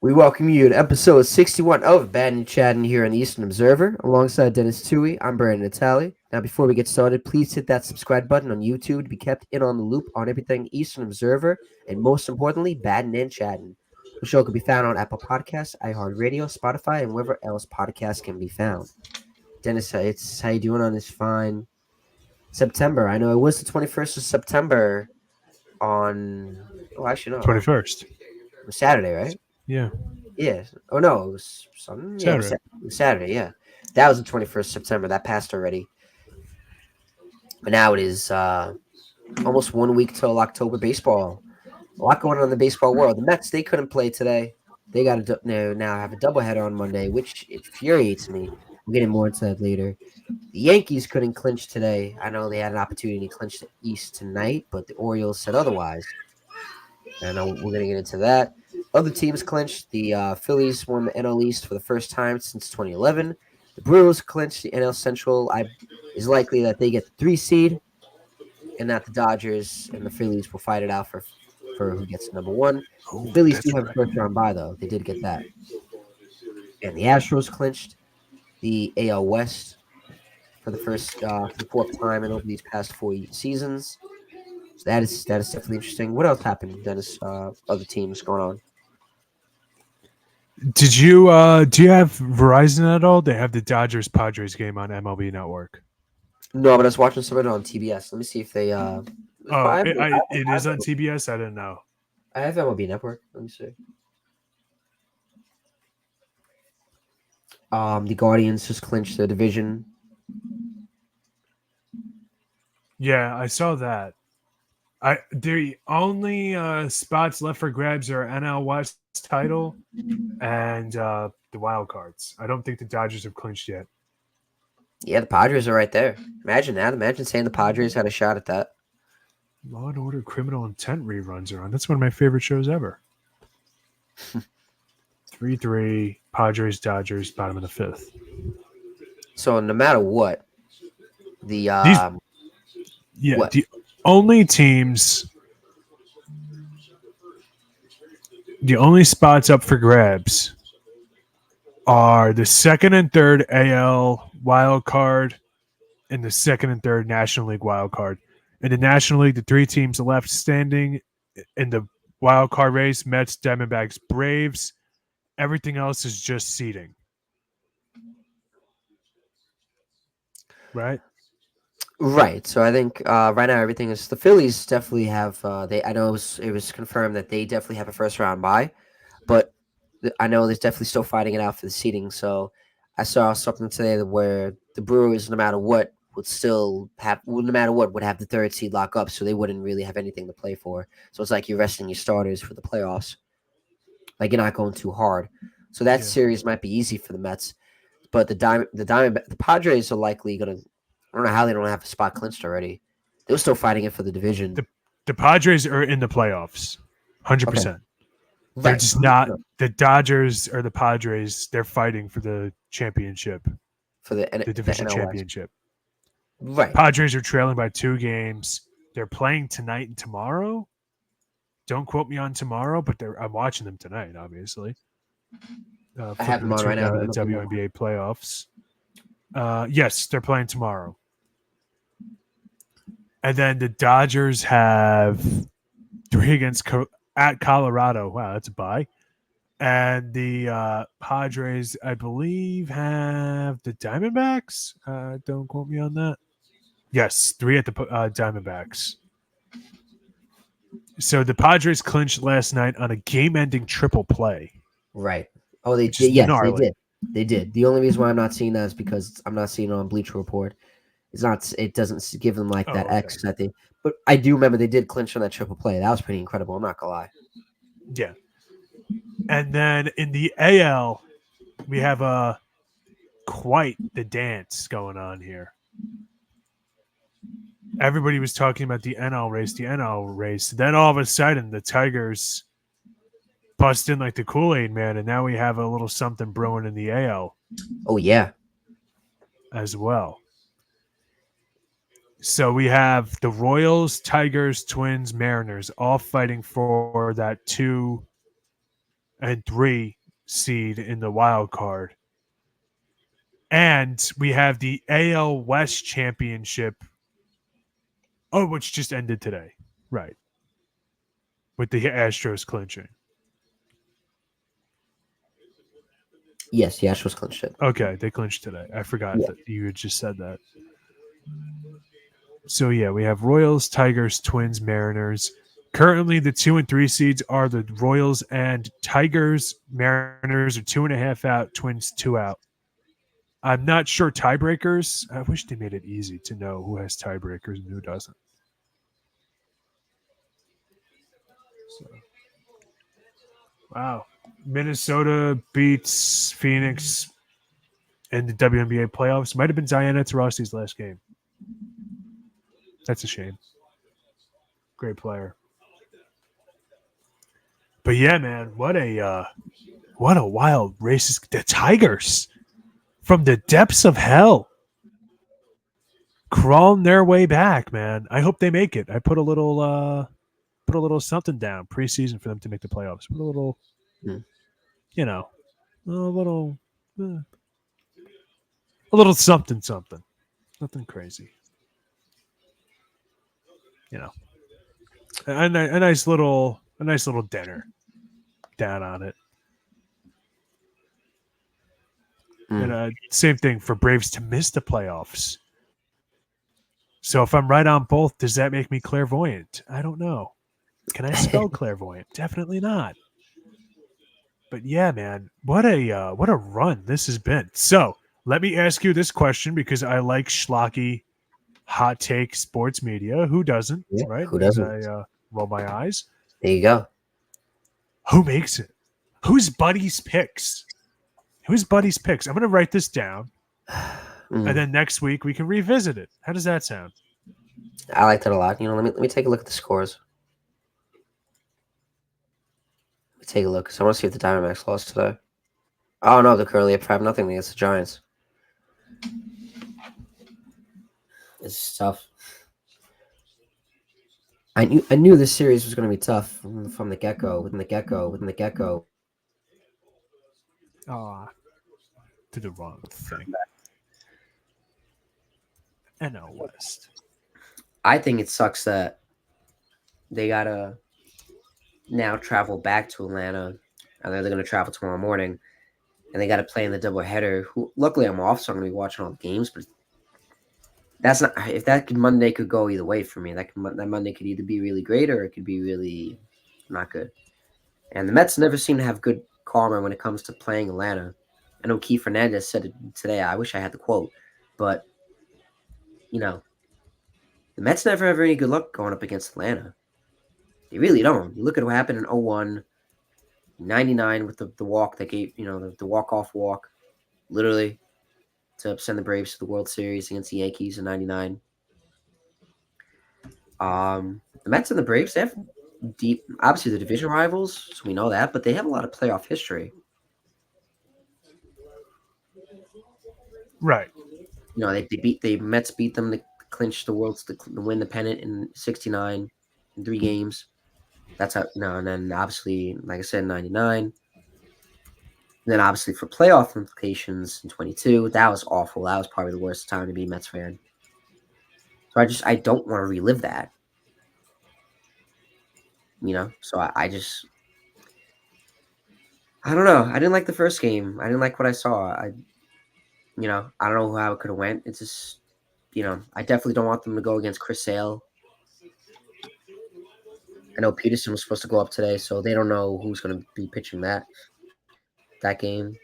We welcome you to episode 61 of Battin Chattin here on the Eastern Observer. Alongside Denis Tuohy, I'm Brandon Natale. Now, before we get started, please hit that subscribe button on YouTube to be kept in on the loop on everything Eastern Observer, and most importantly, Battin and Chattin. The show can be found on Apple Podcasts, iHeartRadio, Spotify, and wherever else podcasts can be found. Dennis, it's how you doing on this fine September? I know it was the 21st of September on. Oh, actually, no. 21st. It was Saturday, right? Yeah, Yeah. Oh no, it was Sunday. Yeah, Saturday. It was Saturday. Yeah, that was the 21st September. That passed already. But now it is almost 1 week till October baseball. A lot going on in the baseball world. The Mets, they couldn't play today. They got to now have a doubleheader on Monday, which infuriates me. We'll get in more into that later. The Yankees couldn't clinch today. I know they had an opportunity to clinch the East tonight, but the Orioles said otherwise. I know we're going to get into that. Other teams clinched. The Phillies won the NL East for the first time since 2011. The Brewers clinched the NL Central. Is likely that they get the 3 seed, and that the Dodgers and the Phillies will fight it out for who gets number one. The Oh, Phillies do that's have a right. first round bye though. They did get that, and the Astros clinched the AL West for the fourth time in over these past 4 seasons. So that is definitely interesting. What else happened, Dennis? Other teams going on? Did you do you have Verizon at all? They have the Dodgers Padres game on MLB Network. No, but I was watching some of it on TBS. Let me see if they. Oh, I have, it is on TBS. I didn't know. I have MLB Network. Let me see. The Guardians just clinched the division. Yeah, I saw that. I the only spots left for grabs are NL West title and the wild cards. I don't think the Dodgers have clinched yet. Yeah, the Padres are right there. Imagine that. Imagine saying the Padres had a shot at that. Law and Order Criminal Intent reruns are on. That's one of my favorite shows ever. 3-3 Padres Dodgers bottom of the fifth. So no matter what, the These yeah, what? only teams the only spots up for grabs are the second and third AL wild card and the second and third National League wild card. In the National League, the three teams left standing in the wild card race: Mets, Diamondbacks, Braves. Everything else is just seeding, right? Right. So I think right now everything is the Phillies definitely have they I know it was confirmed that they definitely have a first round bye, but I know there's definitely still fighting it out for the seeding. So I saw something today where the Brewers, no matter what, no matter what, would have the third seed lock up, so they wouldn't really have anything to play for. So it's like you're resting your starters for the playoffs. Like you're not going too hard. So that Yeah. series might be easy for the Mets, but the Padres are likely gonna. I don't know how they don't have a spot clinched already. They're still fighting it for the division. The the Padres are in the playoffs, 100%. Okay, They're right. just not No, the Dodgers or the Padres. They're fighting for the championship, for the the division NL West. championship. Right. Padres are trailing by 2 games. They're playing tonight and tomorrow. Don't quote me on tomorrow, but I'm watching them tonight. Obviously, I have flipping them on right between now. the WNBA playoffs. Yes, they're playing tomorrow. And then the Dodgers have three against at Colorado. Wow, that's a bye. And the Padres, I believe, have the Diamondbacks. Don't quote me on that. Yes, three at the Diamondbacks. So the Padres clinched last night on a game-ending triple play, Right. Oh, they which is did. Yes, they gnarly. did. They did. The only reason why I'm not seeing that is because I'm not seeing it on Bleacher Report. It's not. It doesn't give them like that Oh, okay. X that they. But I do remember they did clinch on that triple play. That was pretty incredible. I'm not gonna lie. Yeah. And then in the AL, we have quite the dance going on here. Everybody was talking about the NL race. Then all of a sudden, the Tigers bust in like the Kool-Aid man, and now we have a little something brewing in the AL Oh yeah. as well. So we have the Royals, Tigers, Twins, Mariners all fighting for that and 3 seed in the wild card. And we have the AL West Championship, which just ended today. Right. With the Astros clinching. Yes, the Astros clinched it. Okay, they clinched today. I forgot Yeah. that you had just said that. So, yeah, we have Royals, Tigers, Twins, Mariners. Currently, the 2 and 3 seeds are the Royals and Tigers. Mariners are 2.5 out, Twins 2 out. I'm not sure tiebreakers. I wish they made it easy to know who has tiebreakers and who doesn't. So, wow. Minnesota beats Phoenix in the WNBA playoffs. Might have been Diana Taurasi's last game. That's a shame. Great player. But yeah, man, what a wild racist. The Tigers from the depths of hell crawling their way back, man. I hope they make it. I put a little something down preseason for them to make the playoffs. Put a little, Hmm. you know, a little, a little something. Nothing crazy. You know, a nice little dinner down on it. And same thing for Braves to miss the playoffs. So if I'm right on both, does that make me clairvoyant? I don't know. Can I spell clairvoyant? Definitely not. But yeah, man, what a run this has been. So let me ask you this question because I like schlocky, hot take sports media. Who doesn't? Yeah, Right? who As doesn't? I roll my eyes. There you go. Who makes it? Who's Buddy's picks? Who's Buddy's picks? I'm going to write this down, and then next week we can revisit it. How does that sound? I like that a lot. Let me take a look at the scores. Let me take a look because I want to see if the Diamondbacks lost today. Oh no, they're currently up 5-0 against the Giants. It's tough. I knew this series was going to be tough from the get go. To the wrong thing. NL West. I think it sucks that they gotta now travel back to Atlanta, and they're going to travel tomorrow morning, and they got to play in the doubleheader. Luckily, I'm off, so I'm going to be watching all the games. But that's not if that Monday could go either way for me. That Monday could either be really great or it could be really not good. And the Mets never seem to have good karma when it comes to playing Atlanta. I know Keith Fernandez said it today. I wish I had the quote, but the Mets never have any good luck going up against Atlanta. They really don't. You look at what happened in 01, 99 with the walk that gave, the walk-off walk, literally, to send the Braves to the World Series against the Yankees in 99. The Mets and the Braves, they have deep, obviously the division rivals, so we know that, but they have a lot of playoff history. Right. The Mets beat them to clinch the Worlds, to win the pennant in 69 in 3 games. That's how, and then obviously, like I said, 99. And then obviously for playoff implications in 22, that was awful. That was probably the worst time to be a Mets fan. So I don't want to relive that. So I don't know. I didn't like the first game. I didn't like what I saw. I don't know how it could have went. It's just, I definitely don't want them to go against Chris Sale. I know Peterson was supposed to go up today, so they don't know who's going to be pitching that game.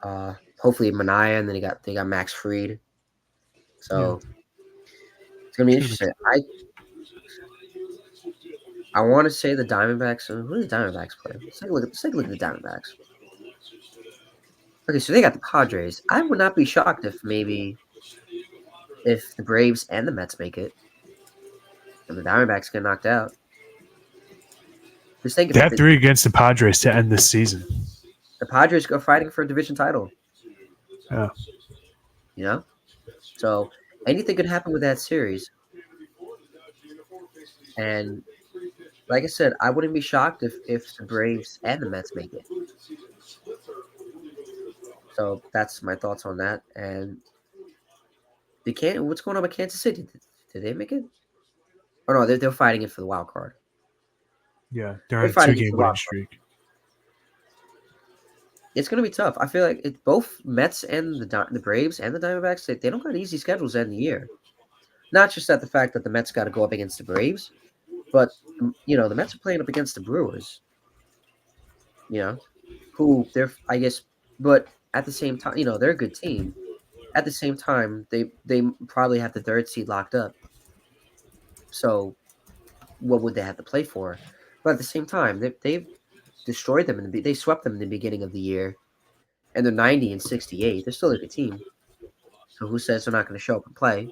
Hopefully Mania, and then they got Max Fried. So it's gonna be interesting. I want to say the Diamondbacks. Who do the Diamondbacks play? Let's take a look at the Diamondbacks. Okay, so they got the Padres. I would not be shocked if the Braves and the Mets make it, and the Diamondbacks get knocked out. Just think They have 3 against the Padres to end this season. The Padres go fighting for a division title. Yeah. So anything could happen with that series. And like I said, I wouldn't be shocked if the Braves and the Mets make it. So that's my thoughts on that. And what's going on with Kansas City? Did they make it? Oh no, they're fighting it for the wild card. Yeah, they're They're on a fighting it for two-game the winning wild card. streak. It's going to be tough. I feel like both Mets and the Braves and the Diamondbacks they don't got easy schedules to end the year. Not just that the fact that the Mets got to go up against the Braves, but the Mets are playing up against the Brewers. Who they're I guess, but at the same time, they're a good team. At the same time, they probably have the third seed locked up. So what would they have to play for? But at the same time, they've destroyed them they swept them in the beginning of the year, and they're 90-68. They're still a good team. So who says they're not going to show up and play?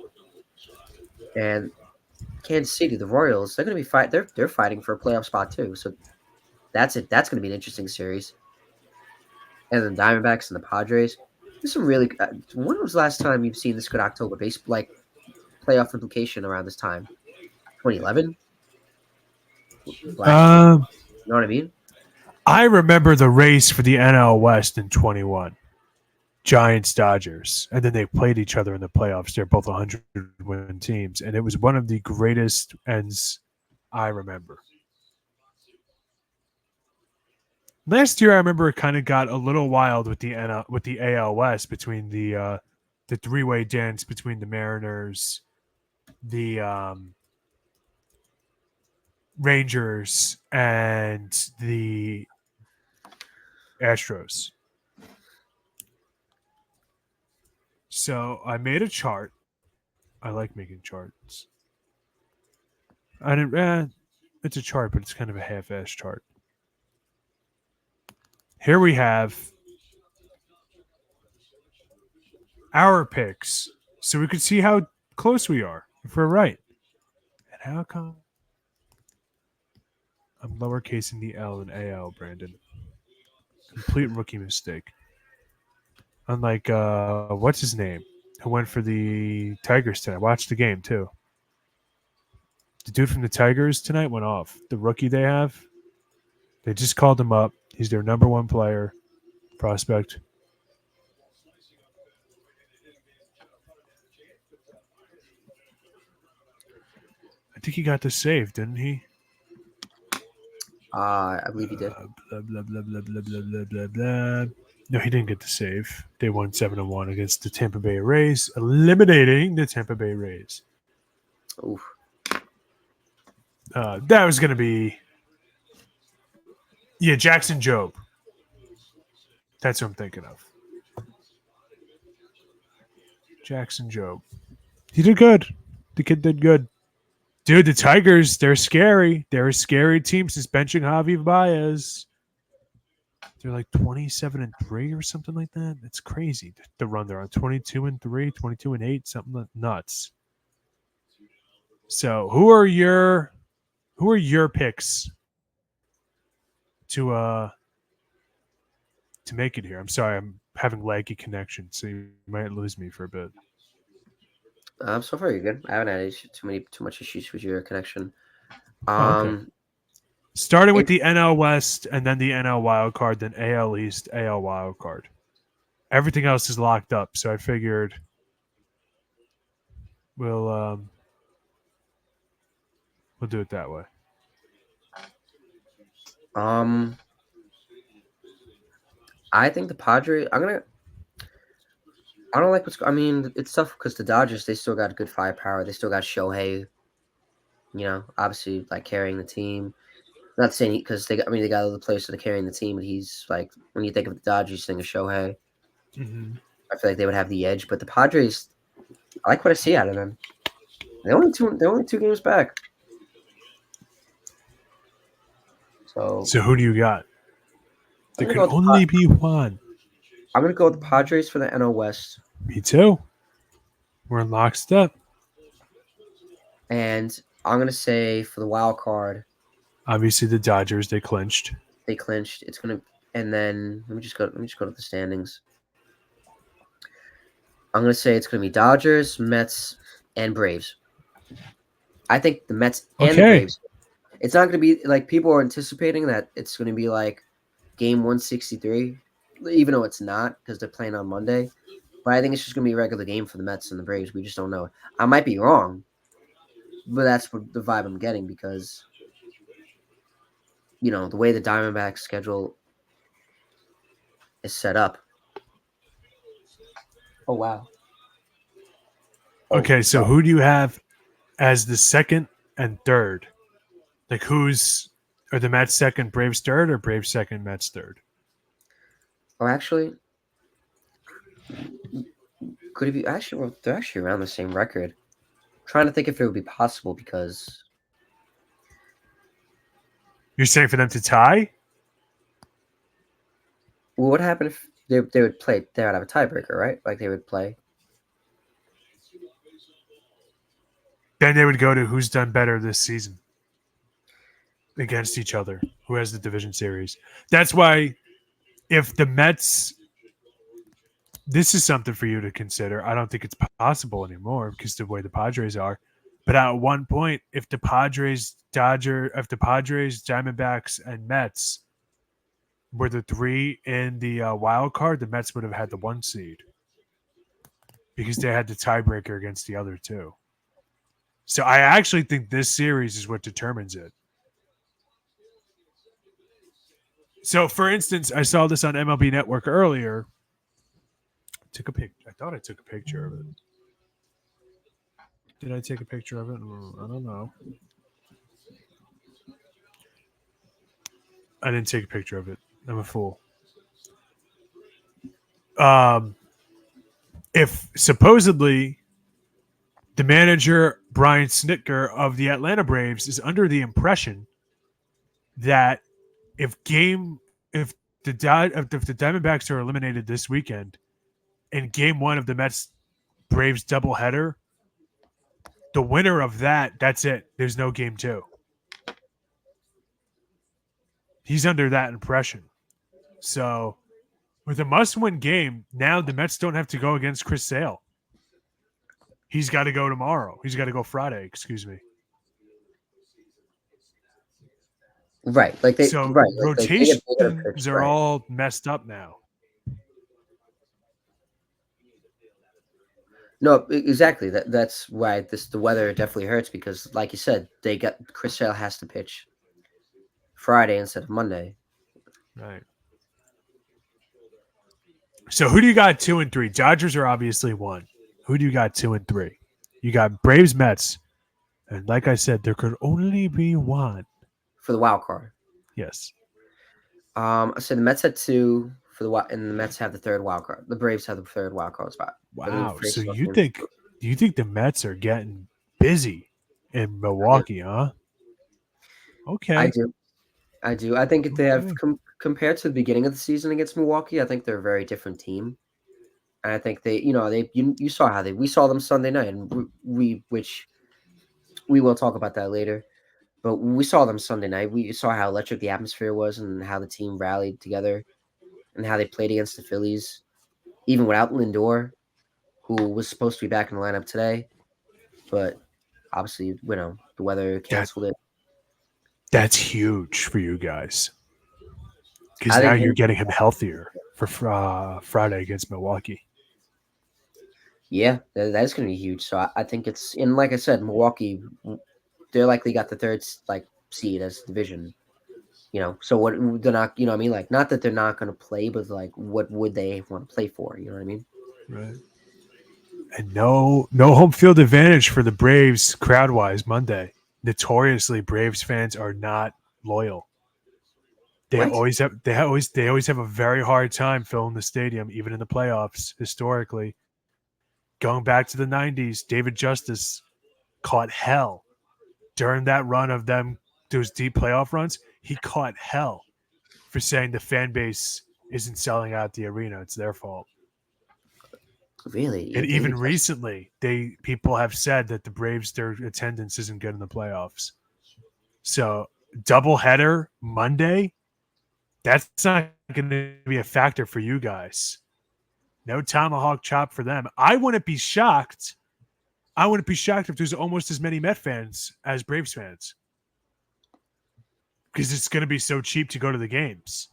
And Kansas City, the Royals, they're going to be They're fighting for a playoff spot too. So that's it. That's going to be an interesting series. And then Diamondbacks and the Padres. There's some really. When was the last time you've seen this good October base playoff implication around this time? 2011. Last year. Um, You know what I mean? I remember the race for the NL West in 21. Giants Dodgers, and then they played each other in the playoffs. They're both 100-win teams, and it was one of the greatest ends I remember. Last year, I remember it kind of got a little wild with the AL West between the three-way dance between the Mariners, the Rangers, and the Astros. So I made a chart. I like making charts. I didn't. It's a chart, but it's kind of a half-ass chart. Here we have our picks, so we could see how close we are if we're right. And how come I'm lowercasing the L in AL, Brandon? Complete rookie mistake. Unlike what's his name, who went for the Tigers tonight. I watched the game too. The dude from the Tigers tonight went off. The rookie they have, they just called him up. He's their number one player, prospect. I think he got the save, didn't he? I believe he did. Blah, blah, blah, blah, blah, blah, blah, blah, blah. No, he didn't get the save. They won 7-1 against the Tampa Bay Rays, eliminating the Tampa Bay Rays. Oof. That was going to be... Yeah, Jackson Jobe. That's what I'm thinking of. Jackson Jobe. He did good. The kid did good. Dude, the Tigers, they're scary. They're a scary team since benching Javi Baez. They're like 27-3 or something like that. It's crazy. The run they're on 22-3, 22-8, something nuts. So, who are your picks to make it here? I'm sorry, I'm having laggy connection, so you might lose me for a bit. So far you're good. I haven't had too much issues with your connection. Okay. Starting with the NL West and then the NL Wild Card, then AL East, AL Wild Card. Everything else is locked up, so I figured we'll do it that way. I think the Padres. I don't like I mean, it's tough because the Dodgers they still got good firepower. They still got Shohei. Obviously like carrying the team. Not saying because they got other players that are carrying the team, but he's like when you think of the Dodgers, you think of Shohei. Mm-hmm. I feel like they would have the edge, but the Padres, I like what I see out of them. They're only two games back. So who do you got? There could only be one. I'm gonna go with the Padres for the NL West. Me too. We're in lockstep. And I'm gonna say for the wild card. Obviously, the Dodgers they clinched. It's gonna, and then let me just go to the standings. I'm gonna say it's gonna be Dodgers, Mets, and Braves. I think the Mets and the Braves. It's not going to be like people are anticipating that it's going to be like game 163, even though it's not because they're playing on Monday. But I think it's just going to be a regular game for the Mets and the Braves. We just don't know. I might be wrong, but that's what the vibe I'm getting because, the way the Diamondbacks schedule is set up. Oh, wow. Okay, so who do you have as the second and third? Like, are the Mets second, Braves third, or Braves second, Mets third? Or actually, could it be actually? Well, they're actually around the same record. I'm trying to think if it would be possible because You're saying for them to tie? what would happen if they would play? They would have a tiebreaker, right? Like they would play. Then they would go to who's done better this season against each other, who has the division series. That's why if the Mets, this is something for you to consider. I don't think it's possible anymore because the way the Padres are. But at one point, if the Padres, Diamondbacks, and Mets were the three in the wild card, the Mets would have had the 1 seed because they had the tiebreaker against the other two. So I actually think this series is what determines it. So, for instance, I saw this on MLB Network earlier. I thought I took a picture of it. Did I take a picture of it? I don't know. I didn't take a picture of it. I'm a fool. If supposedly the manager, Brian Snitker of the Atlanta Braves, is under the impression that if the Diamondbacks are eliminated this weekend in game 1 of the Mets Braves doubleheader, the winner of that's it. There's no game 2. He's under that impression. So with a must-win game, now the Mets don't have to go against Chris Sale. He's got to go tomorrow. He's got to go Friday, excuse me. Right, like they So right, like rotations pitch, are right. all messed up now. No, exactly. That's why the weather definitely hurts because, like you said, Chris Sale has to pitch Friday instead of Monday. Right. So who do you got 2 and 3? Dodgers are obviously 1. Who do you got 2 and 3? You got Braves, Mets, and like I said, there could only be one for the wild card. Yes. I said the Mets had 2 for the wild, and the Mets have the third wild card. The Braves have the third wild card spot. Wow. So you think the Mets are getting busy in Milwaukee, huh? Okay. I do. I think if they have compared to the beginning of the season against Milwaukee, I think they're a very different team. And I think you saw how we saw them Sunday night, and which we will talk about that later. But we saw them Sunday night. We saw how electric the atmosphere was and how the team rallied together and how they played against the Phillies, even without Lindor, who was supposed to be back in the lineup today. But obviously, the weather canceled it. That's huge for you guys. Because now you're getting him healthier for Friday against Milwaukee. Yeah, that's going to be huge. So I think it's, and like I said, Milwaukee, they're likely got the third seed as division. So what they're not, what I mean, like not that they're not going to play, but like what would they want to play for? You know what I mean? Right. And no home field advantage for the Braves crowd wise Monday. Notoriously, Braves fans are not loyal. They always have a very hard time filling the stadium, even in the playoffs. Historically, going back to the 90s, David Justice caught hell during that run of those deep playoff runs. He caught hell for saying the fan base isn't selling out the arena. It's their fault. Really? And even recently, people have said that the Braves, their attendance isn't good in the playoffs. So doubleheader Monday, that's not going to be a factor for you guys. No tomahawk chop for them. I wouldn't be shocked. If there's almost as many Met fans as Braves fans. because it's going to be so cheap to go to the games.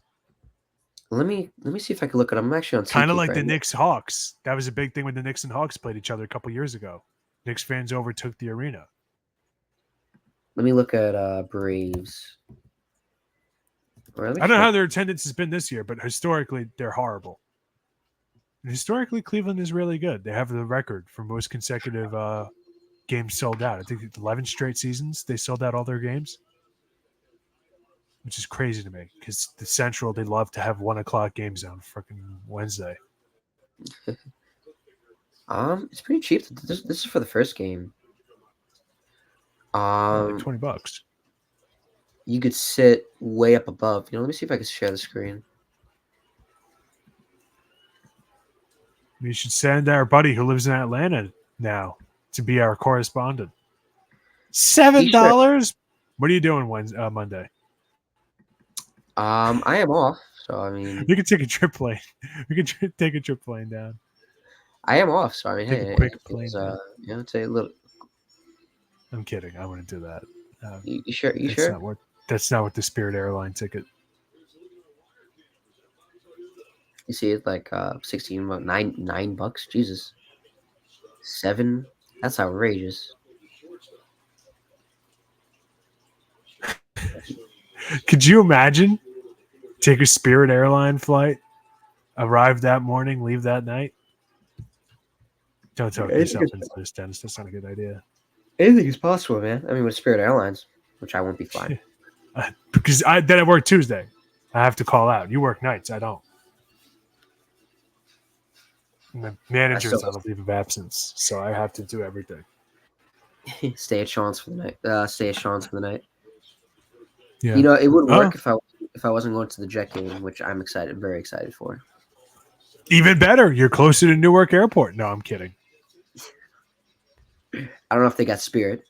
Let me see if I can look it up. I'm actually on Kind of SeatGeek like right the now. Knicks Hawks. That was a big thing when the Knicks and Hawks played each other a couple years ago. Knicks fans overtook the arena. Let me look at Braves. I don't know how their attendance has been this year, but historically they're horrible. And historically, Cleveland is really good. They have the record for most consecutive games sold out. I think 11 straight seasons they sold out all their games, which is crazy to me because the Central, they love to have 1:00 games on freaking Wednesday. It's pretty cheap. This is for the first game. Like $20. You could sit way up above. Let me see if I can share the screen. We should send our buddy who lives in Atlanta now to be our correspondent. $7? What are you doing Monday? I am off, so I mean, you can take a trip plane. We can take a trip plane down. I am off, so I mean, Take hey, a quick it plane. was, it's a little. I'm kidding. I wouldn't do that. You sure? You that's sure? That's not what the Spirit Airline ticket. You see, it's like $16, $9. Jesus, $7. That's outrageous. Could you imagine? Take a Spirit Airline flight, arrive that morning, leave that night. Don't talk yourself into this, Dennis. That's not a good idea. Anything is possible, man. I mean, with Spirit Airlines, which I won't be flying. Because I work Tuesday. I have to call out. You work nights. I don't. My manager's on a leave of absence, so I have to do everything. Stay at Sean's for the night. Stay at Sean's for the night. Yeah. It would work if I wasn't going to the Jet game, which I'm very excited for. Even better. You're closer to Newark Airport. No, I'm kidding. I don't know if they got Spirit.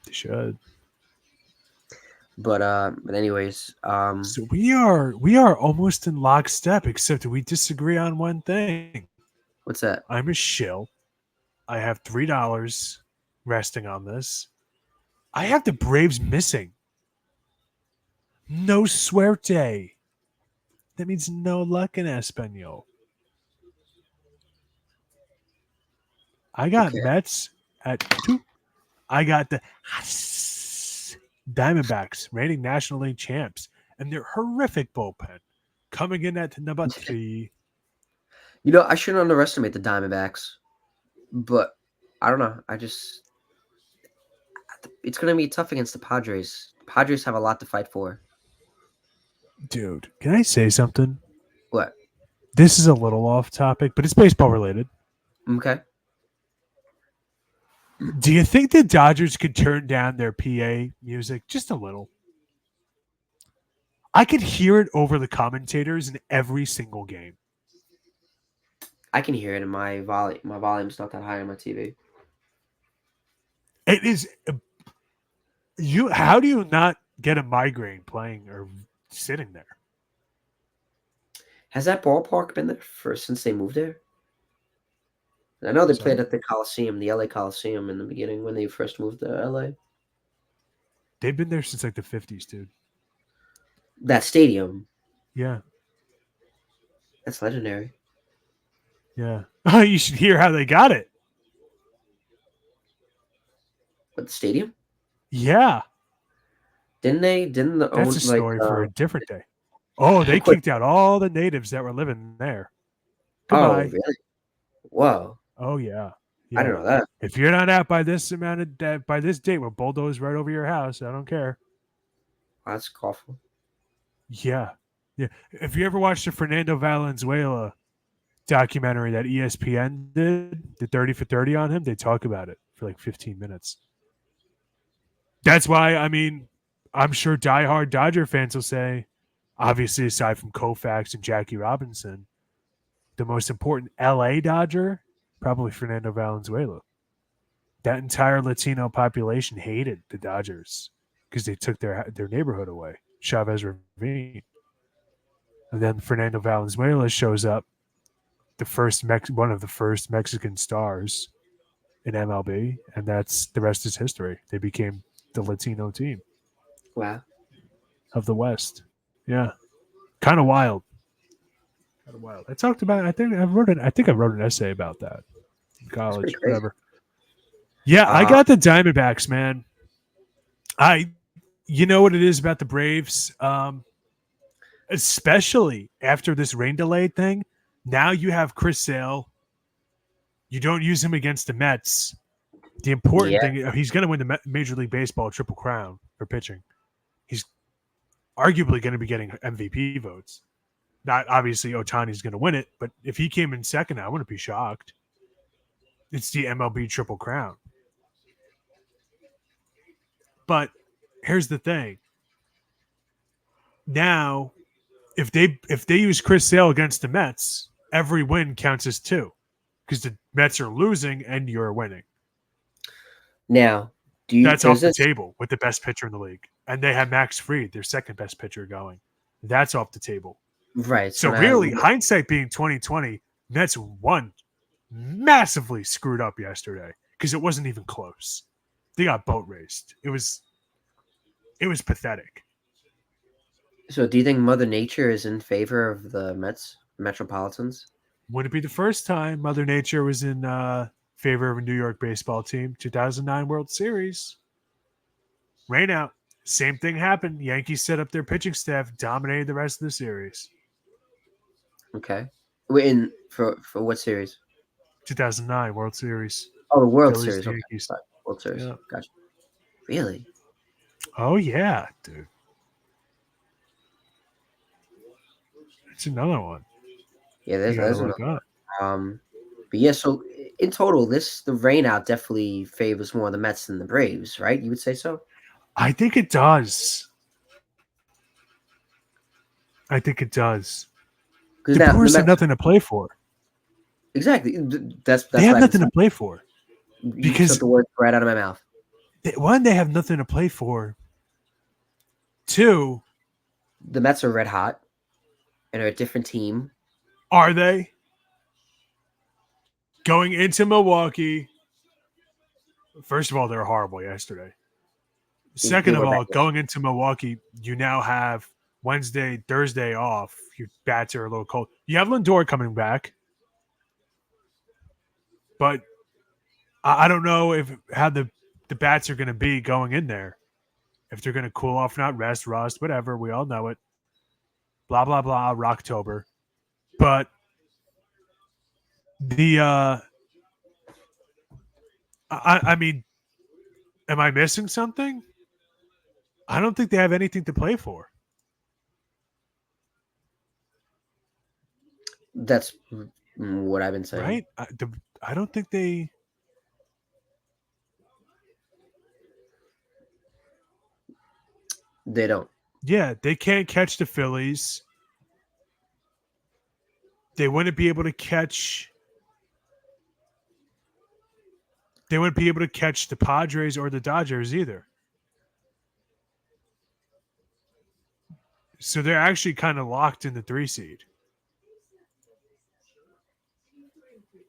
They should. But anyways, so we are almost in lockstep, except we disagree on one thing. What's that? I'm a shill. I have $3 resting on this. I have the Braves missing. No suerte. That means no luck in Espanol. I got Mets at 2. I got the Diamondbacks, reigning National League champs, and their horrific bullpen coming in at number 3. I shouldn't underestimate the Diamondbacks, but I don't know. It's going to be tough against the Padres. The Padres have a lot to fight for. Dude, can I say something? What? This is a little off topic, but it's baseball related. Okay. Do you think the Dodgers could turn down their PA music just a little? I could hear it over the commentators in every single game. I can hear it in my volume. My volume's not that high on my TV. It is. How do you not get a migraine playing or sitting there? Has that ballpark been there since they moved there? I know they played at the Coliseum, the LA Coliseum, in the beginning when they first moved to LA. They've been there since like the 50s, dude. That stadium. Yeah. That's legendary. Yeah. Oh, you should hear how they got it. What, the stadium? Yeah. Didn't the That's a story for a different day. Oh, they kicked out all the natives that were living there. Goodbye. Oh, really? Whoa. Oh, yeah. I don't know that. If you're not out by this by this date, we'll bulldoze right over your house. I don't care. That's awful. Yeah. Yeah. If you ever watched the Fernando Valenzuela documentary that ESPN did, the 30 for 30 on him, they talk about it for like 15 minutes. That's why, I mean, I'm sure diehard Dodger fans will say, obviously, aside from Koufax and Jackie Robinson, the most important LA Dodger, probably Fernando Valenzuela. That entire Latino population hated the Dodgers because they took their neighborhood away, Chavez Ravine. And then Fernando Valenzuela shows up, one of the first Mexican stars in MLB, and that's the rest is history. They became the Latino team. Wow. of the West. Yeah, kind of wild. Kind of wild. I talked about. I think I wrote an essay about that in That's pretty college. crazy. Whatever. Yeah, I Uh, got the Diamondbacks, man. You know what it is about the Braves, especially after this rain delay thing. Now you have Chris Sale. You don't use him against the Mets. The important yeah. thing, he's going to win the Major League Baseball Triple Crown for pitching. He's arguably going to be getting MVP votes. Not obviously Otani's going to win it, but if he came in second, I wouldn't be shocked. It's the MLB Triple Crown. But here's the thing. Now, if they use Chris Sale against the Mets, every win counts as two because the Mets are losing and you're winning. Now, That's does off the this table with the best pitcher in the league. And they have Max Fried, their second best pitcher, going. That's off the table. right? So So now, really, hindsight being 2020, Mets won massively screwed up yesterday because it wasn't even close. They got boat raced. It was pathetic. so do you think Mother Nature is in favor of the Metropolitans? Wouldn't it be the first time Mother Nature was in favor of a New York baseball team? 2009 World Series. Rain out. Same thing happened. Yankees set up their pitching staff, dominated the rest of the series. Okay. Wait, for what series? 2009 World Series. Oh, the World Phillies Series. and Okay, Yankees. sorry. World Series. Yeah. Gotcha. Really? Oh yeah, dude. It's another one. Yeah, You got to there's look another. up. But yeah. So in total, the rain out definitely favors more the Mets than the Braves, right? You would say so? I think it does. I think it does. Because The now the Brewers have Mets nothing to play for. exactly. That's They what have I've been nothing to saying. play for You took because the words right out of my mouth. one, they have nothing to play for. Two, The Mets are red hot and are a different team. are they going into Milwaukee? First of all, they're horrible yesterday. They Second of were bad. all, going into Milwaukee, you now have Wednesday, Thursday off. Your bats are a little cold. You have Lindor coming back, but I don't know if how the bats are going to be going in there. If they're going to cool off, not rest, rust, whatever. We all know it. Blah blah blah. Rocktober, but the I mean, am I missing something? I don't think they have anything to play for. That's what I've been saying. Right? I don't think they. They don't. Yeah, they can't catch the Phillies. They wouldn't be able to catch. They wouldn't be able to catch the Padres or the Dodgers either. So they're actually kind of locked in the 3 seed.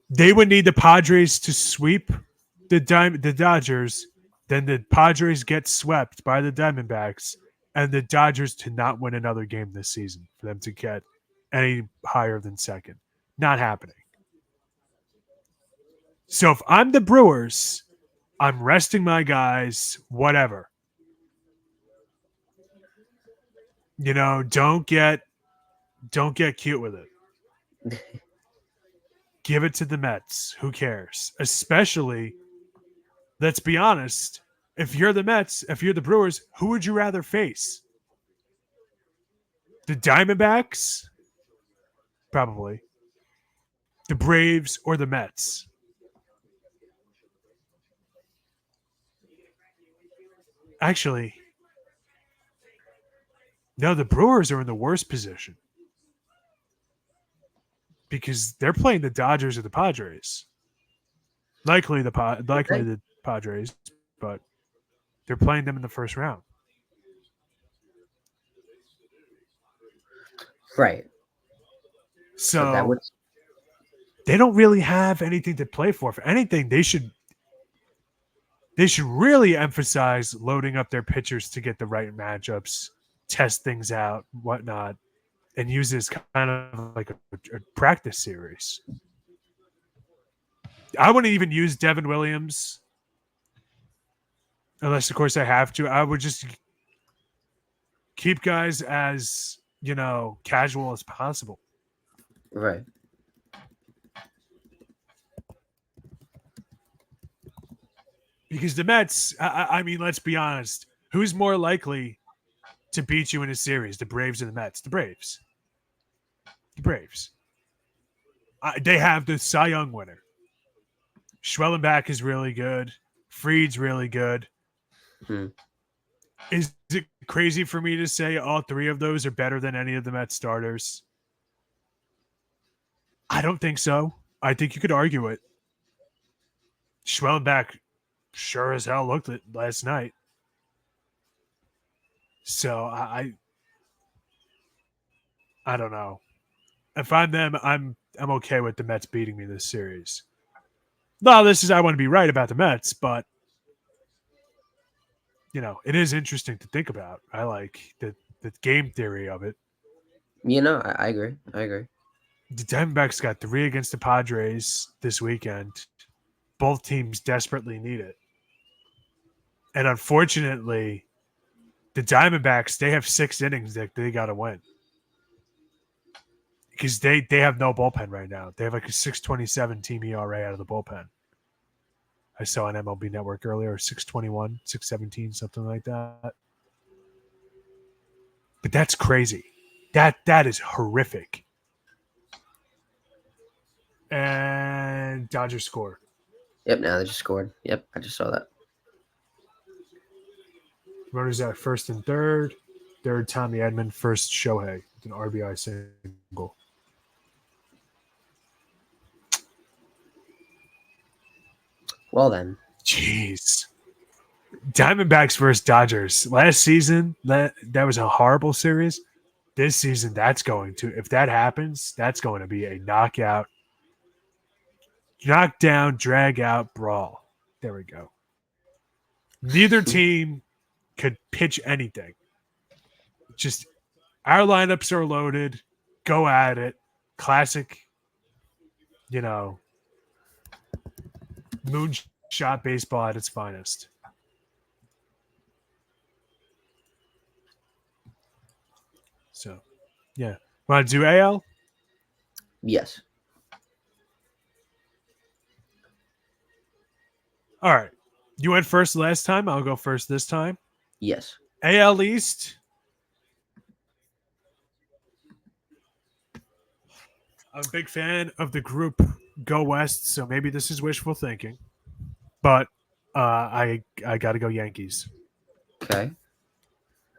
They would need the Padres to sweep the Dodgers, then the Padres get swept by the Diamondbacks, and the Dodgers to not win another game this season for them to get any higher than second. Not happening. So if I'm the Brewers, I'm resting my guys, whatever. You know, don't get cute with it. Give it to the Mets. Who cares? Especially, let's be honest, if you're the Mets, if you're the Brewers, who would you rather face? The Diamondbacks? Probably. The Braves or the Mets? Actually, no, the Brewers are in the worst position because they're playing the Dodgers or the Padres. Likely the Padres, but they're playing them in the first round. Right. So that So would they don't really have anything to play for. If anything, they should They should really emphasize loading up their pitchers to get the right matchups, test things out, whatnot, and use this kind of like a practice series. I wouldn't even use Devin Williams unless, of course, I have to. I would just keep guys as, casual as possible. Right. Because the Mets, I mean, let's be honest. Who's more likely to beat you in a series, the Braves or the Mets? The Braves. The Braves. They have the Cy Young winner. Schwellenbach is really good. Fried's really good. Is it crazy for me to say all three of those are better than any of the Mets starters? I don't think so. I think you could argue it. Schwellenbach sure as hell looked it last night. So I don't know. If I'm them, I'm okay with the Mets beating me this series. No, I want to be right about the Mets, but it is interesting to think about. I like the game theory of it. I agree. The Diamondbacks got 3 against the Padres this weekend. Both teams desperately need it. And unfortunately, the Diamondbacks, they have 6 innings that they got to win. Because they have no bullpen right now. They have like a 6.27 team ERA out of the bullpen. I saw on MLB Network earlier, 6.21, 6.17, something like that. But that's crazy. That is horrific. And Dodgers score. Yep, now they just scored. Yep, I just saw that. Runners at first and third. Third, Tommy Edman. First, Shohei with an RBI single. Well then. Jeez. Diamondbacks versus Dodgers. Last season, that was a horrible series. This season, if that happens, that's going to be a knockdown, drag out brawl. There we go. Neither team could pitch anything. Just our lineups are loaded. Go at it. Classic, moonshot baseball at its finest. So, yeah. Want to do AL? Yes. All right. You went first last time. I'll go first this time. Yes. AL East. I'm a big fan of the group Go West, so maybe this is wishful thinking. But I got to go Yankees. Okay.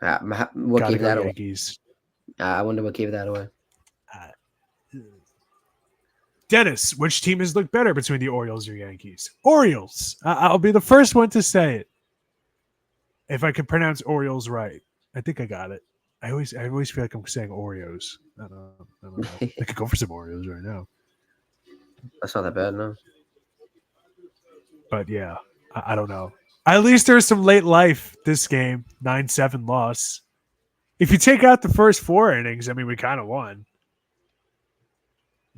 What Gotta gave go that Yankees. away? I wonder what gave that away. Dennis, which team has looked better between the Orioles or Yankees? Orioles. I'll be the first one to say it. If I can pronounce Orioles right. I think I got it. I always feel like I'm saying Oreos. I don't know. I could go for some Oreos right now. That's not that bad, no. But yeah, I don't know. At least there's some late life this game. 9-7 loss. If you take out the first 4 innings, I mean, we kind of won.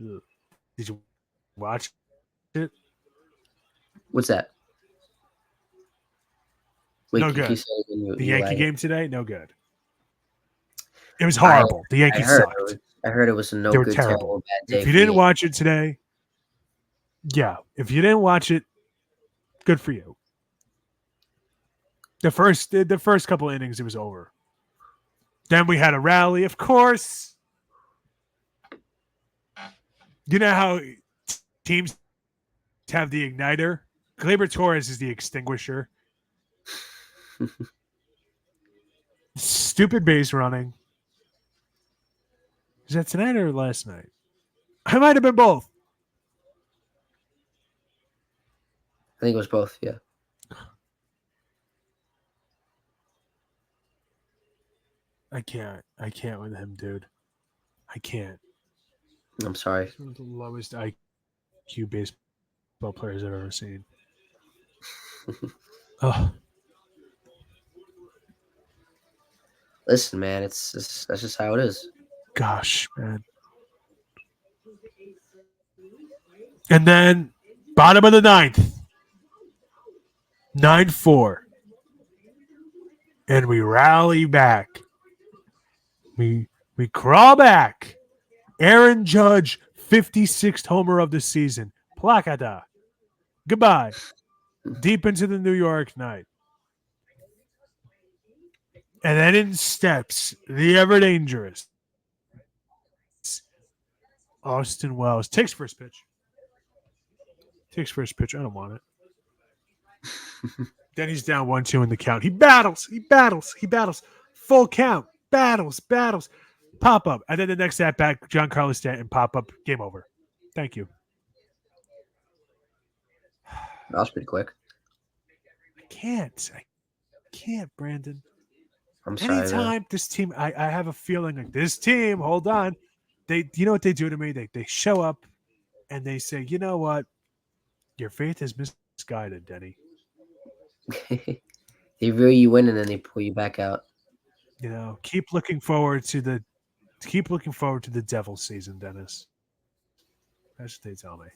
Ugh. Did you watch it? What's that? Wait, No good. The Yankee game today, no good. It was horrible. The Yankees sucked. I heard it was a They were terrible. Bad day. If you didn't watch it today, yeah. If you didn't watch it, good for you. The first couple of innings, it was over. Then we had a rally, of course. You know how teams have the igniter? Gleyber Torres is the extinguisher. Stupid base running. Is that tonight or last night? I might have been both. I think it was both, yeah. I can't with him, dude. I can't. I'm sorry. He's one of the lowest IQ baseball players I've ever seen. Oh Listen, man, that's just how it is. gosh, man. And then bottom of the ninth, 9-4, and we rally back. We crawl back. Aaron Judge, 56th homer of the season. Placata. Goodbye. Deep into the New York night. And then in steps the ever dangerous Austin Wells. Takes first pitch. Takes first pitch. I don't want it. Then he's down 1-2 in the count. He battles. He battles. He battles. Full count. Battles. Battles. Pop up. And then the next at bat, Giancarlo Stanton pop up. Game over. Thank you. That was pretty quick. I can't, Brandon. I'm sorry. Anytime this team, I have a feeling like this team, hold on. You know what they do to me? They show up and they say, you know what? Your faith is misguided, Denny. They reel you in and then they pull you back out. You know, keep looking forward to the devil season, Dennis. That's what they tell me.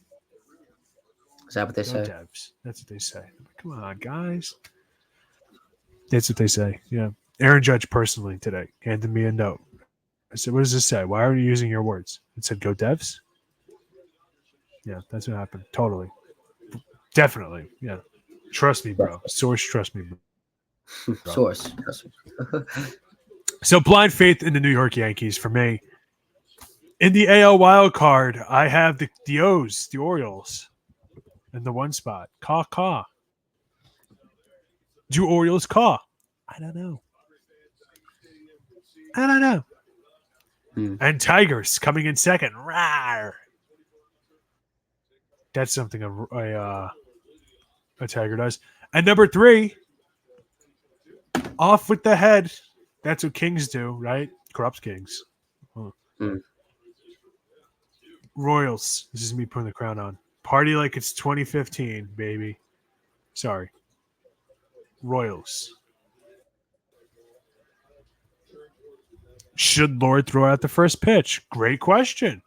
Is that what they Go say? Devs. That's what they say. Come on, guys. That's what they say. Yeah. Aaron Judge personally today handed me a note. I said, what does this say? Why are you using your words? It said, go Devs. Yeah, that's what happened. Totally. Definitely. Yeah. Trust me, bro. Source, trust me, bro. Source. Trust me. So blind faith in the New York Yankees for me. In the AL wild card, I have the O's, the Orioles, in the one spot. Caw. Do Orioles caw? I don't know. And Tigers coming in second. Rawr. That's something a Tiger does. And number 3, off with the head. That's what Kings do, right? Corrupts Kings. Huh. Royals. This is me putting the crown on. Party like it's 2015, baby. Sorry. Royals. Should Lord throw out the first pitch? Great question.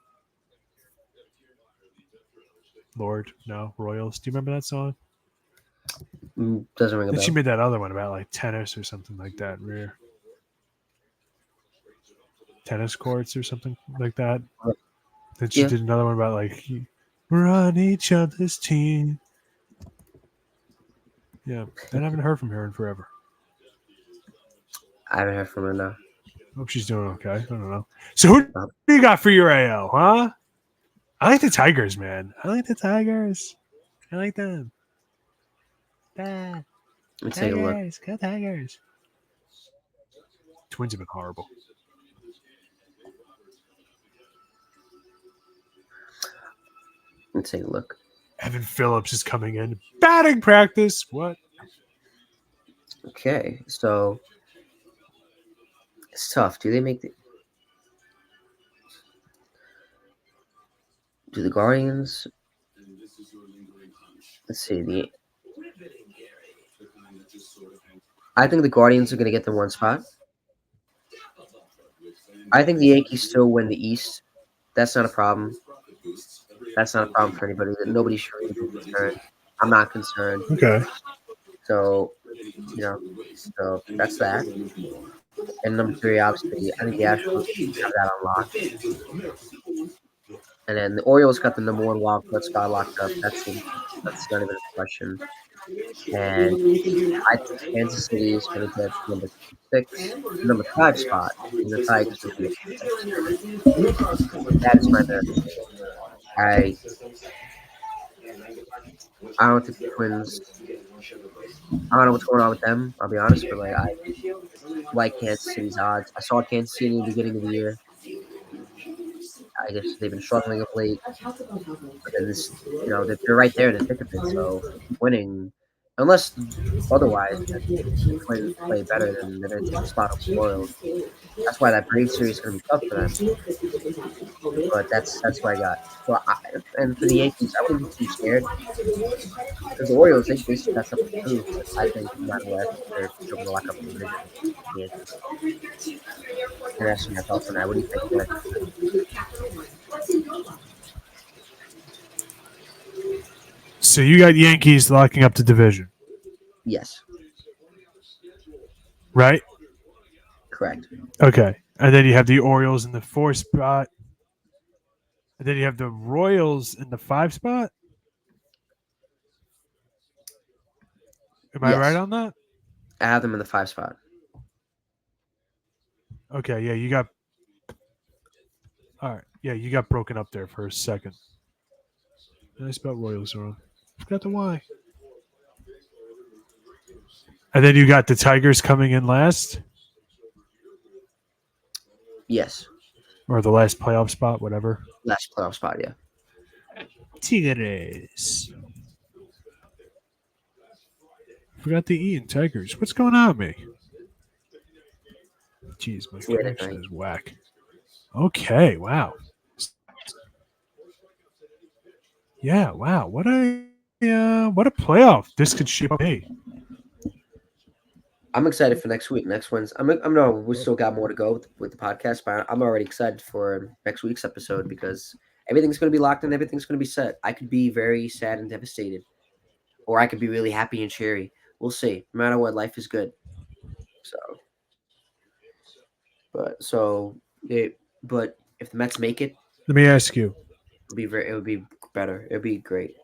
Lord, no. Royals. Do you remember that song? Doesn't ring a Then bell. she made that other one about like tennis or something like that. Rear tennis courts or something like that. Then she did another one about like we're on each other's team. Yeah, I haven't heard from her in forever. I haven't heard from her now. Hope she's doing okay. I don't know. So who do you got for your AL, huh? I like the Tigers, man. I like them. Let's take a look. Go Tigers. Twins have been horrible. Let's take a look. Evan Phillips is coming in. Batting practice. What? Okay, so it's tough. Do the Guardians? Let's see. I think the Guardians are going to get the one spot. I think the Yankees still win the East. That's not a problem. That's not a problem for anybody. Nobody should really be concerned. I'm not concerned. Okay. So, so that's that. And number 3, obviously, I think the Astros have that unlocked. And then the Orioles got the number 1 wild card spot locked up. That's not even a question. And I think Kansas City is going to get number number 5 spot, and the Tigers will be 6. That is my best. I don't think the Twins. I don't know what's going on with them. I'll be honest, but I like Kansas City's odds. I saw Kansas City in the beginning of the year. I guess they've been struggling of late, but then they're right there in the thick of it. So winning, unless otherwise, the Twins play better, than they're going to take the spot of the Royals. That's why that Braves series is going to be tough for them. But that's what I got. So And for the Yankees, I wouldn't be too scared because the Orioles they still got something to prove. But I think no matter what, I think they're still going to lock up the division. The Yankees. And that's my thoughts on that. What do you think? Yeah. So you got Yankees locking up the division, Yes, right? correct. Okay. And then you have the Orioles in the 4 spot. And then you have the Royals in the 5 spot. Am I right Yes, on that? I have them in the 5 spot. Okay, yeah, you got. All right, yeah, you got broken up there for a second. I spelled Royals wrong. Forgot the Y. And then you got the Tigers coming in last, Yes, or the last playoff spot, whatever. last playoff spot. Yeah. Tigres. Forgot the E in Tigers. What's going on with me? Jeez, my It's late at connection night. is whack. Okay, wow. Yeah, wow. What a playoff this could shape up to be. I'm excited for next week. Next one's I'm no, we still got more to go with the podcast, but I'm already excited for next week's episode because everything's going to be locked in. Everything's going to be set. I could be very sad and devastated, or I could be really happy and cheery. We'll see. No matter what, life is good. So, but if the Mets make it, Let me ask you. it would be better. It would be great.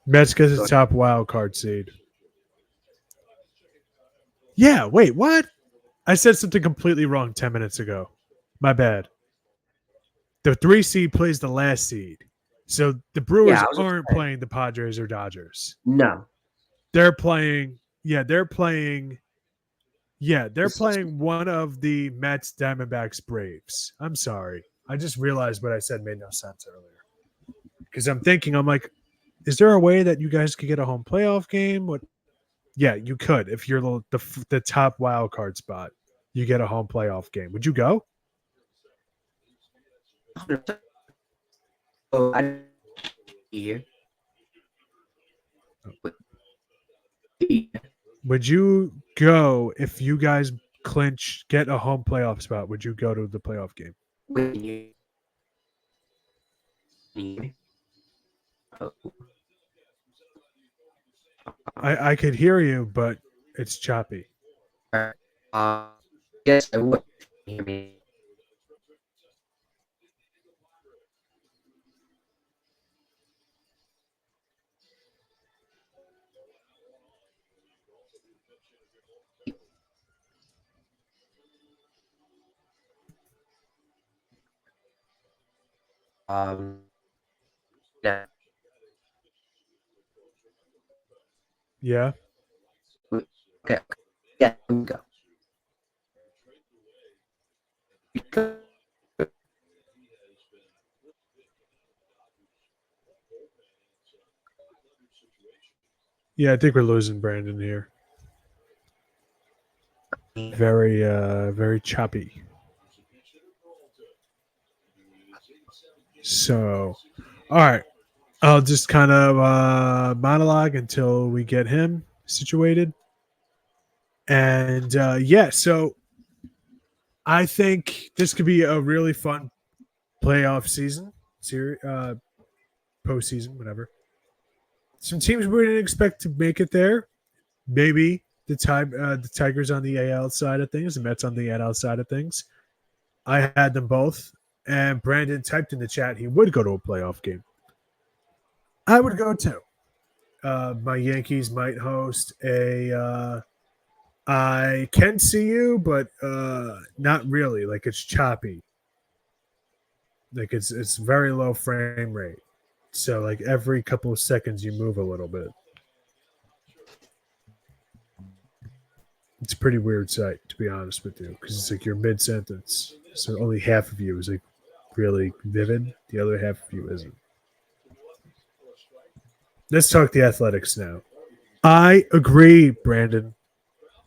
Mets gets Go the ahead. top wild card seed. Yeah, wait, what? I said something completely wrong 10 minutes ago. My bad. The 3 seed plays the last seed. So the Brewers Yeah, I was aren't excited. playing the Padres or Dodgers. No, They're playing, they're playing this is one of the Mets, Diamondbacks, Braves. I'm sorry. I just realized what I said made no sense earlier. Because I'm like, is there a way that you guys could get a home playoff game? What? Yeah, you could if you're the top wild card spot. You get a home playoff game. Would you go? 100%. Oh, I here. Would you go if you guys get a home playoff spot? Would you go to the playoff game? I could hear you, but it's choppy. Yes, I would. Hear me. Yeah. Yeah. Okay. Yeah, we go. Yeah, I think we're losing Brandon here. Very choppy. So, all right. I'll just kind of monologue until we get him situated. And so I think this could be a really fun playoff season, postseason, whatever. Some teams we didn't expect to make it there. Maybe the Tigers on the AL side of things, the Mets on the NL side of things. I had them both, and Brandon typed in the chat he would go to a playoff game. I would go too. My Yankees might host a. I can see you, but not really. Like it's choppy. Like it's very low frame rate. So like every couple of seconds you move a little bit. It's a pretty weird sight, to be honest with you, because it's like you're mid sentence, so only half of you is like really vivid. The other half of you isn't. Let's talk the Athletics now. I agree, Brandon.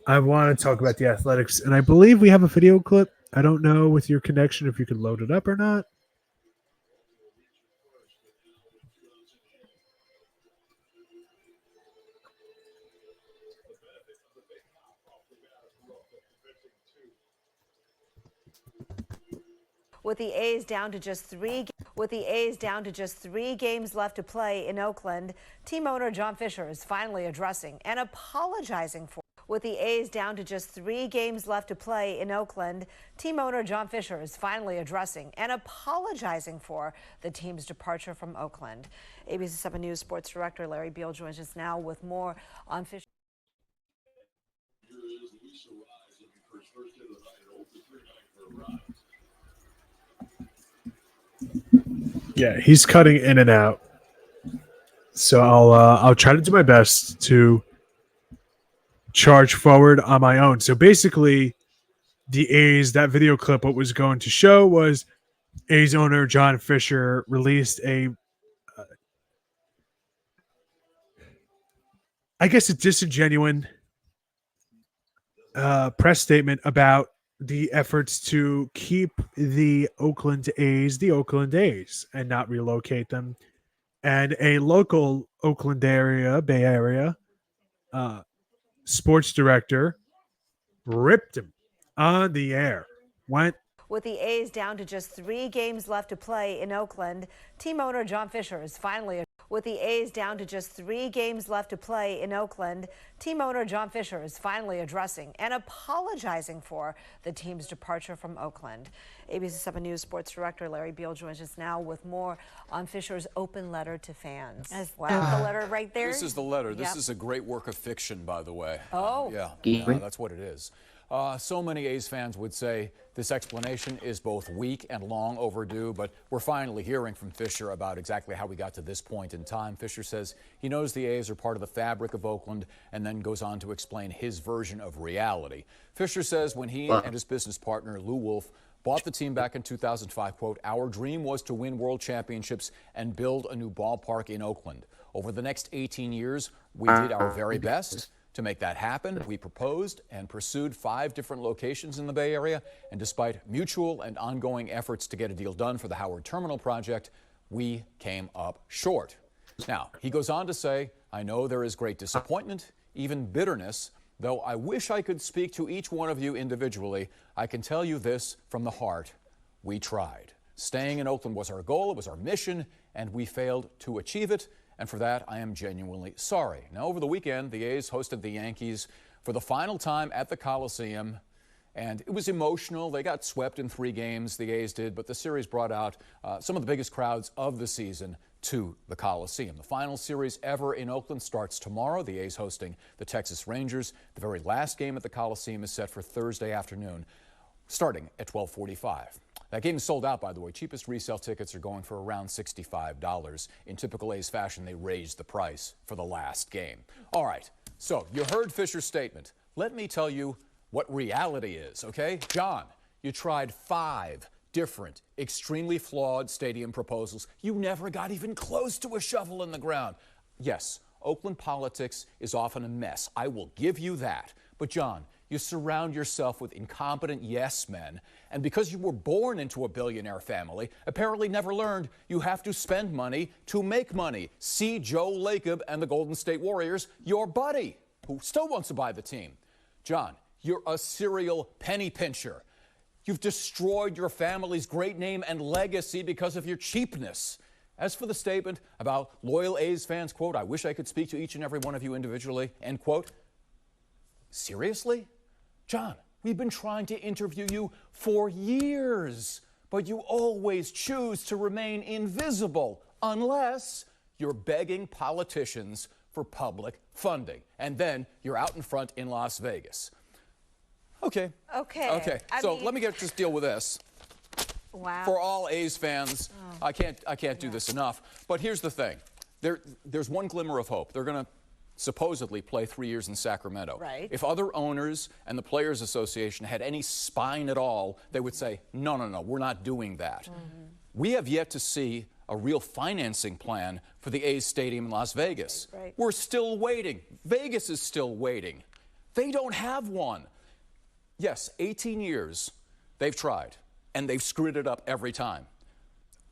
I want to talk about the Athletics, and I believe we have a video clip. I don't know with your connection if you can load it up or not. With the A's down to just three games left to play in Oakland, team owner John Fisher is finally addressing and apologizing for. With the A's down to just 3 games left to play in Oakland, team owner John Fisher is finally addressing and apologizing for the team's departure from Oakland. ABC 7 News sports director Larry Beal joins us now with more on Fisher. Yeah, he's cutting in and out. So I'll try to do my best to charge forward on my own. So basically, the A's, that video clip, what was going to show was A's owner John Fisher released I guess a disingenuous press statement about the efforts to keep the Oakland A's, and not relocate them. And a local Oakland area, Bay Area, sports director ripped him on the air. With the A's down to just 3 games left to play in Oakland, team owner John Fisher is finally. With the A's down to just 3 games left to play in Oakland, team owner John Fisher is finally addressing and apologizing for the team's departure from Oakland. ABC 7 News sports director Larry Beal joins us now with more on Fisher's open letter to fans. Wow, the letter right there. This is the letter. This is a great work of fiction, by the way. Oh. Yeah, that's what it is. So many A's fans would say this explanation is both weak and long overdue, but we're finally hearing from Fisher about exactly how we got to this point in time. Fisher says he knows the A's are part of the fabric of Oakland and then goes on to explain his version of reality. Fisher says when he and his business partner, Lou Wolf, bought the team back in 2005, quote, "Our dream was to win world championships and build a new ballpark in Oakland. Over the next 18 years, we did our very best to make that happen. We proposed and pursued 5 different locations in the Bay Area, and despite mutual and ongoing efforts to get a deal done for the Howard Terminal project, we came up short." Now, he goes on to say, "I know there is great disappointment, even bitterness. Though I wish I could speak to each one of you individually, I can tell you this from the heart. We tried. Staying in Oakland was our goal, it was our mission, and we failed to achieve it. And for that, I am genuinely sorry." Now, over the weekend, the A's hosted the Yankees for the final time at the Coliseum, and it was emotional. They got swept in 3 games, the A's did, but the series brought out some of the biggest crowds of the season to the Coliseum. The final series ever in Oakland starts tomorrow. The A's hosting the Texas Rangers. The very last game at the Coliseum is set for Thursday afternoon, starting at 12:45. That game is sold out, by the way. Cheapest resale tickets are going for around $65. In typical A's fashion, they raised the price for the last game. All right, so you heard Fisher's statement. Let me tell you what reality is, okay? John, you tried 5 different, extremely flawed stadium proposals. You never got even close to a shovel in the ground. Yes, Oakland politics is often a mess. I will give you that. But John, you surround yourself with incompetent yes men, and because you were born into a billionaire family, apparently never learned you have to spend money to make money. See Joe Lacob and the Golden State Warriors, your buddy, who still wants to buy the team. John, you're a serial penny pincher. You've destroyed your family's great name and legacy because of your cheapness. As for the statement about loyal A's fans, quote, "I wish I could speak to each and every one of you individually," end quote. Seriously? John, we've been trying to interview you for years, but you always choose to remain invisible unless you're begging politicians for public funding. And then you're out in front in Las Vegas. Okay. So let me just deal with this. Wow. For all A's fans, I can't do this enough. But here's the thing. There's one glimmer of hope. They're going to supposedly play 3 years in Sacramento. Right. If other owners and the Players Association had any spine at all, they would say, no, we're not doing that. Mm-hmm. We have yet to see a real financing plan for the A's stadium in Las Vegas. Right. We're still waiting. Vegas is still waiting. They don't have one. Yes, 18 years They've tried, and they've screwed it up every time.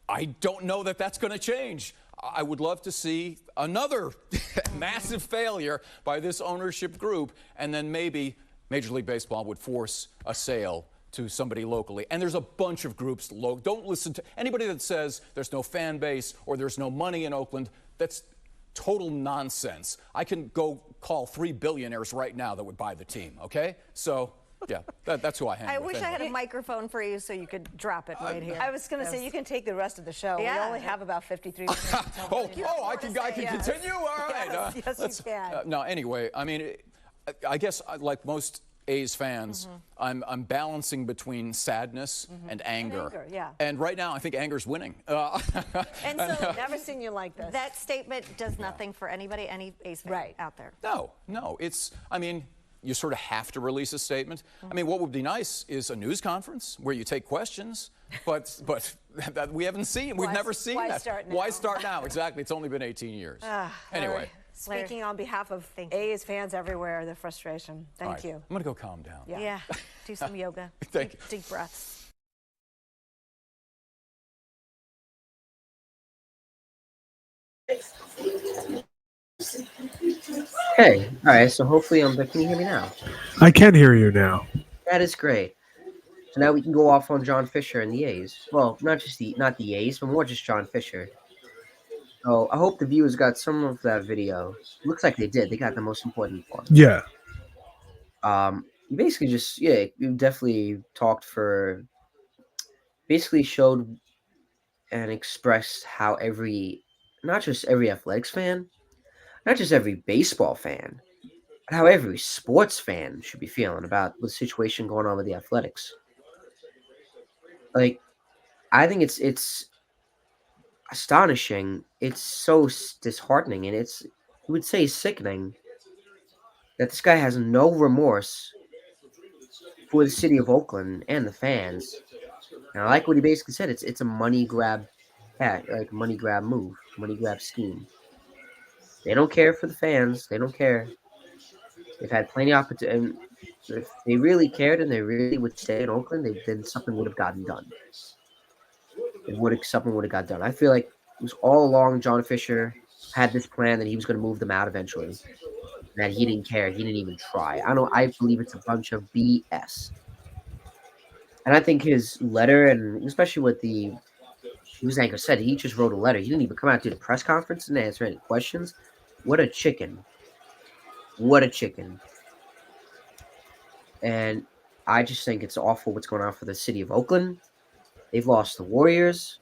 I don't know that that's going to change. I would love to see another massive failure by this ownership group, and then maybe Major League Baseball would force a sale to somebody locally. And there's a bunch of groups. Don't listen to anybody that says there's no fan base or there's no money in Oakland. That's total nonsense. I can go call 3 billionaires right now that would buy the team, okay? So, yeah, that's who I hang I with. wish I had a microphone for you so you could drop it right here. I was going to say, you can take the rest of the show. Yeah. We only have about 53 minutes. I can continue? All right. Yes, you can. No, anyway, I mean, I guess like most A's fans, I'm balancing between sadness and anger. Yeah. And right now, I think anger's winning. And so, never seen you like this. That statement does nothing for anybody, any A's fan out there. No, I mean, you sort of have to release a statement. I mean, what would be nice is a news conference where you take questions, but that we haven't seen. We've never seen why that. start now? Why start now? Exactly. It's only been 18 years. Anyway. Speaking on behalf of A's fans everywhere, the frustration. Thank you. I'm going to go calm down. Yeah. Do some yoga. Thank you. Deep breaths. Hey, all right. So hopefully, can you hear me now? I can hear you now. That is great. So now we can go off on John Fisher and the A's. Well, not the A's, but more just John Fisher. So I hope the viewers got some of that video. Looks like they did. They got the most important part. Yeah. Basically just you definitely talked for. Basically showed and expressed how not just every athletics fan, not just every baseball fan, but how every sports fan should be feeling about the situation going on with the Athletics. Like, I think it's astonishing. It's so disheartening, and you would say sickening that this guy has no remorse for the city of Oakland and the fans. And I like what he basically said. It's a money grab, money grab move, money grab scheme. They don't care for the fans. They don't care. They've had plenty of opportunity. If they really cared and they really would stay in Oakland, then something would have gotten done. Something would have got done. I feel like it was all along John Fisher had this plan that he was going to move them out eventually. That he didn't care. He didn't even try. I believe it's a bunch of BS. And I think his letter, and especially what the news anchor said, he just wrote a letter. He didn't even come out to the press conference and answer any questions. What a chicken. What a chicken. And I just think it's awful what's going on for the city of Oakland. They've lost the Warriors.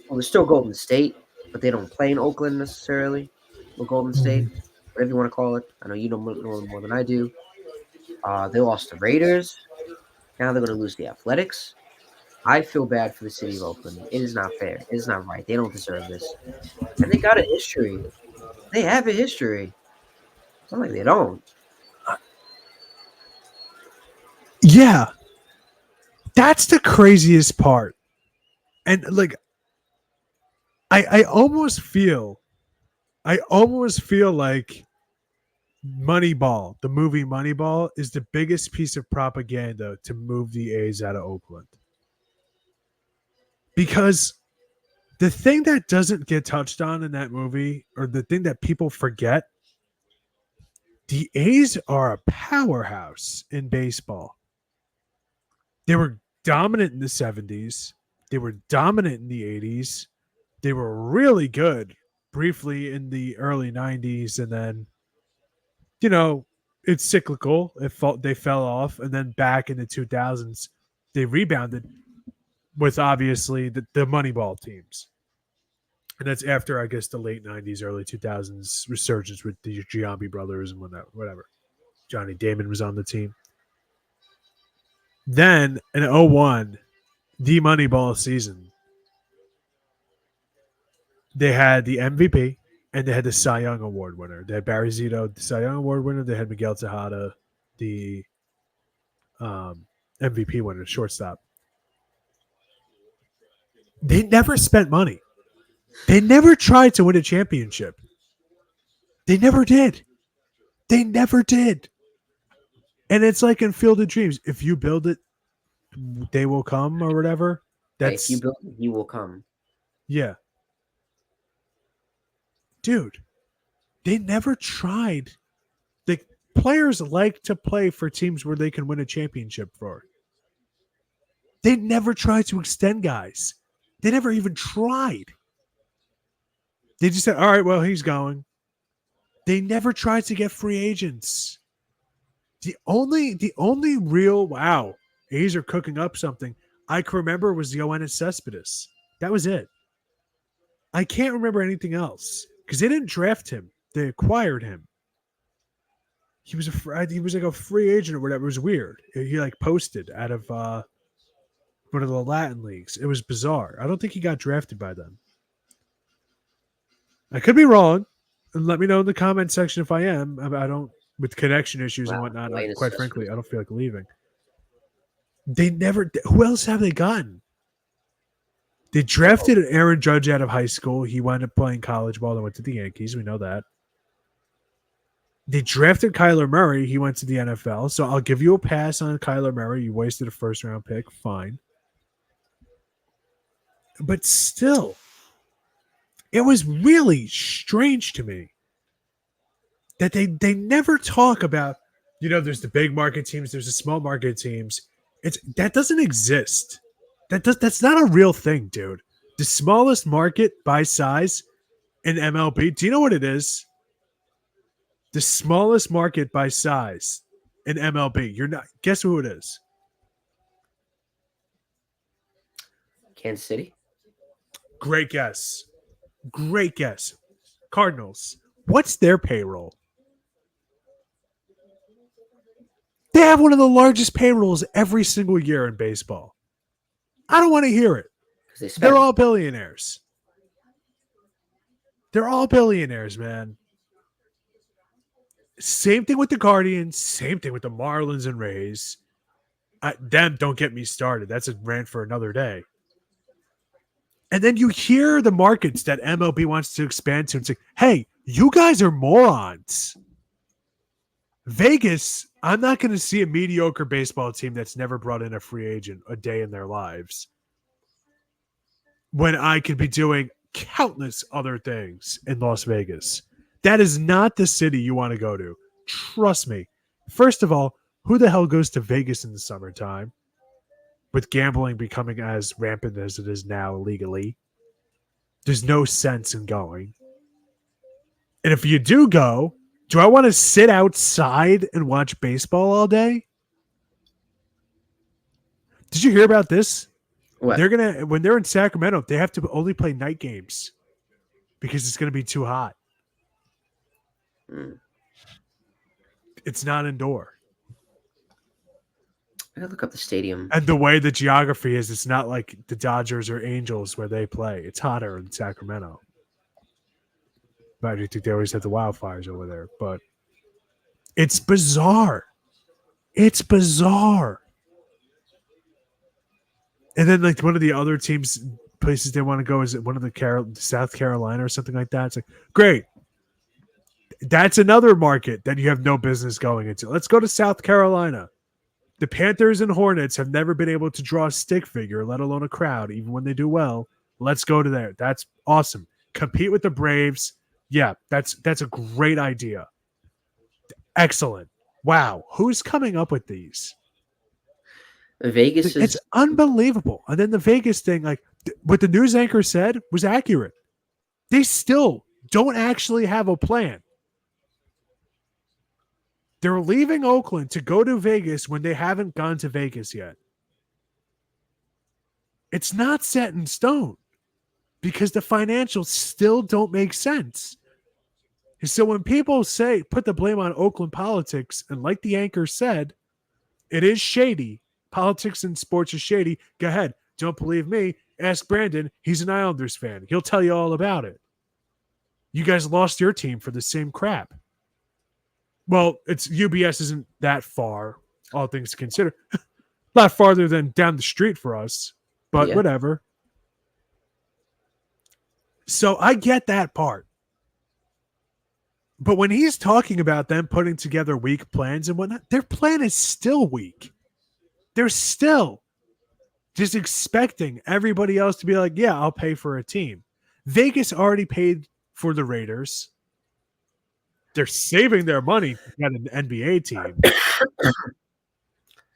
Well, they're still Golden State, but they don't play in Oakland necessarily. Or Golden State, whatever you want to call it. I know you know more than I do. They lost the Raiders. Now they're going to lose the Athletics. I feel bad for the city of Oakland. It is not fair. It is not right. They don't deserve this. And they got a history. They have a history. It's not like they don't. Yeah. That's the craziest part. And like I almost feel like Moneyball, the movie Moneyball, is the biggest piece of propaganda to move the A's out of Oakland. Because the thing that doesn't get touched on in that movie, or the thing that people forget, the A's are a powerhouse in baseball. They were dominant in the 70s. They were dominant in the 80s. They were really good briefly in the early 90s, and then it's cyclical. They fell off, and then back in the 2000s, they rebounded with obviously the Moneyball teams. And that's after, I guess, the late 90s, early 2000s resurgence with the Giambi brothers and whatever. Johnny Damon was on the team. Then in 2001, the Moneyball season, they had the MVP and they had the Cy Young Award winner. They had Barry Zito, the Cy Young Award winner. They had Miguel Tejada, the MVP winner, shortstop. They never spent money. They never tried to win a championship. They never did. They never did. And it's like in Field of Dreams. If you build it, they will come or whatever. Hey, That's if you build it, you will come. yeah. Dude, they never tried. The players like to play for teams where they can win a championship for. They never tried to extend guys. They never even tried. They just said, all right, well, he's going. They never tried to get free agents. The only real wow, A's are cooking up something I can remember was Yoenis Cespedes. That was it. I can't remember anything else because they didn't draft him. They acquired him. He was like a free agent or whatever. It was weird. He like posted out of one of the Latin leagues. It was bizarre. I don't think he got drafted by them. I could be wrong. And let me know in the comment section if I am. I don't with connection issues and Wow, whatnot. Yoenis Quite Cespedes. frankly, I don't feel like leaving. They never. Who else have they gotten? They drafted Aaron Judge out of high school. He wound up playing college ball and went to the Yankees. We know that. They drafted Kyler Murray. He went to the NFL. So I'll give you a pass on Kyler Murray. You wasted a first-round pick. Fine. But still, it was really strange to me that they never talk about, there's the big market teams, there's the small market teams. That doesn't exist. That's not a real thing, dude. The smallest market by size in MLB, do you know what it is? The smallest market by size in MLB. You're not. Guess who it is? Kansas City. Great guess. Great guess. Cardinals. What's their payroll? They have one of the largest payrolls every single year in baseball. I don't want to hear it. They're all billionaires. They're all billionaires, man. Same thing with the Guardians. Same thing with the Marlins and Rays. Them, don't get me started. That's a rant for another day. And then you hear the markets that MLB wants to expand to and say, hey, you guys are morons. Vegas, I'm not going to see a mediocre baseball team that's never brought in a free agent a day in their lives when I could be doing countless other things in Las Vegas. That is not the city you want to go to. Trust me. First of all, who the hell goes to Vegas in the summertime with gambling becoming as rampant as it is now legally? There's no sense in going. And if you do go, do I want to sit outside and watch baseball all day? Did you hear about this? What? When they're in Sacramento, they have to only play night games because it's going to be too hot. It's not indoor. I gotta look up the stadium. And the way the geography is, it's not like the Dodgers or Angels where they play. It's hotter in Sacramento. But I do think they always have the wildfires over there. But it's bizarre. It's bizarre. And then like one of the other teams, places they want to go is one of the South Carolina or something like that. It's like, great. That's another market that you have no business going into. Let's go to South Carolina. The Panthers and Hornets have never been able to draw a stick figure, let alone a crowd, even when they do well. Let's go to there. That's awesome. Compete with the Braves. Yeah, that's a great idea. Excellent. Wow. Who's coming up with these? Vegas It's unbelievable. And then the Vegas thing, like what the news anchor said was accurate. They still don't actually have a plan. They're leaving Oakland to go to Vegas when they haven't gone to Vegas yet. It's not set in stone because the financials still don't make sense. So when people say, put the blame on Oakland politics, and like the anchor said, it is shady. Politics and sports is shady. Go ahead. Don't believe me. Ask Brandon. He's an Islanders fan. He'll tell you all about it. You guys lost your team for the same crap. Well, it's UBS isn't that far, all things considered. A lot farther than down the street for us, but whatever. So I get that part. But when he's talking about them putting together weak plans and whatnot, their plan is still weak. They're still just expecting everybody else to be like, yeah, I'll pay for a team. Vegas already paid for the Raiders. They're saving their money to get an NBA team.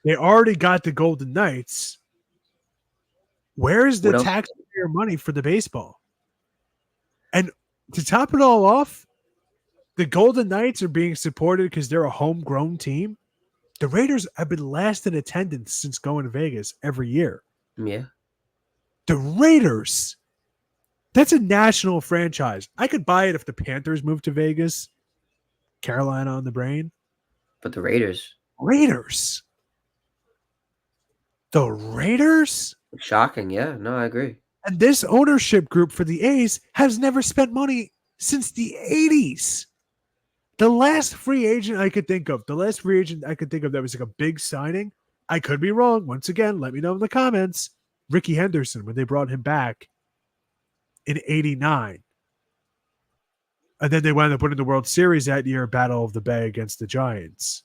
They already got the Golden Knights. Where's the taxpayer money for the baseball? And to top it all off, the Golden Knights are being supported because they're a homegrown team. The Raiders have been last in attendance since going to Vegas every year. Yeah. The Raiders, that's a national franchise. I could buy it if the Panthers moved to Vegas. Carolina on the brain. But the Raiders. The Raiders? Shocking. Yeah. No, I agree. And this ownership group for the A's has never spent money since the 80s. The last free agent I could think of that was like a big signing, I could be wrong. Once again, let me know in the comments. Ricky Henderson, when they brought him back in 89. And then they wound up winning the World Series that year, Battle of the Bay against the Giants.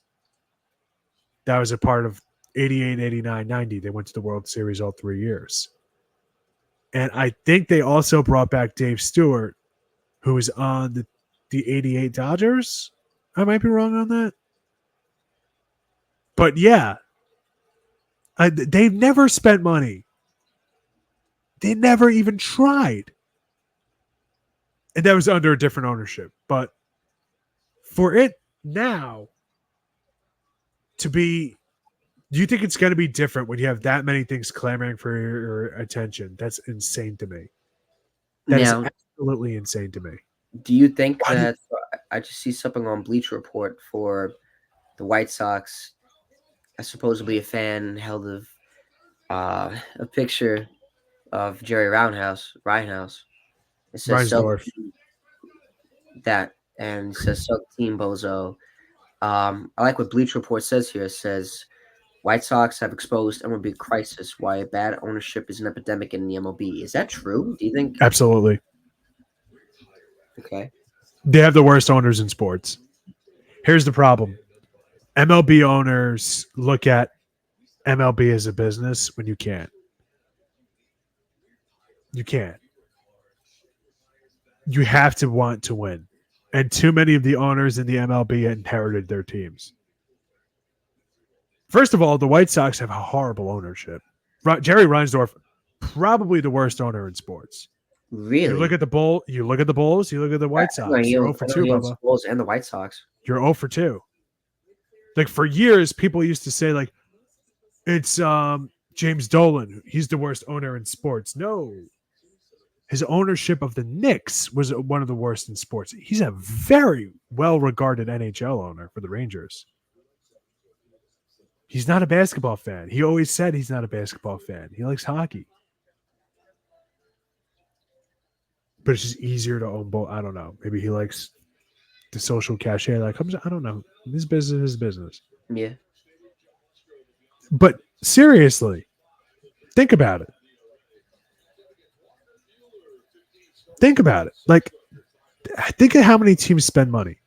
That was a part of 88, 89, 90. They went to the World Series all 3 years. And I think they also brought back Dave Stewart, who was on the 88 Dodgers. I might be wrong on that. But yeah, they've never spent money. They never even tried. And that was under a different ownership. But for it now to be, do you think it's going to be different when you have that many things clamoring for your attention? That's insane to me. That is absolutely insane to me. Do you think that I just see something on Bleacher Report for the White Sox? Supposedly a fan held a picture of Jerry Reinhouse. It says that, and it says "Suck Team Bozo." I like what Bleacher Report says here. It says White Sox have exposed MLB crisis. Why bad ownership is an epidemic in the MLB. Is that true? Do you think? Absolutely. Okay. They have the worst owners in sports. Here's the problem. MLB owners look at MLB as a business when you can't. You can't. You have to want to win. And too many of the owners in the MLB inherited their teams. First of all, the White Sox have a horrible ownership. Jerry Reinsdorf, probably the worst owner in sports. Really? You look at the Bulls, you look at the White Sox. You're 0 for 2, Bubba. Bulls and the White Sox. You're 0 for 2. Like for years, people used to say like it's James Dolan. He's the worst owner in sports. No. His ownership of the Knicks was one of the worst in sports. He's a very well-regarded NHL owner for the Rangers. He's not a basketball fan. He always said he's not a basketball fan. He likes hockey. But it's just easier to own both. I don't know. Maybe he likes the social cachet. Like, I don't know. His business is business. Yeah. But seriously, think about it. Think about it. Like, think of how many teams spend money.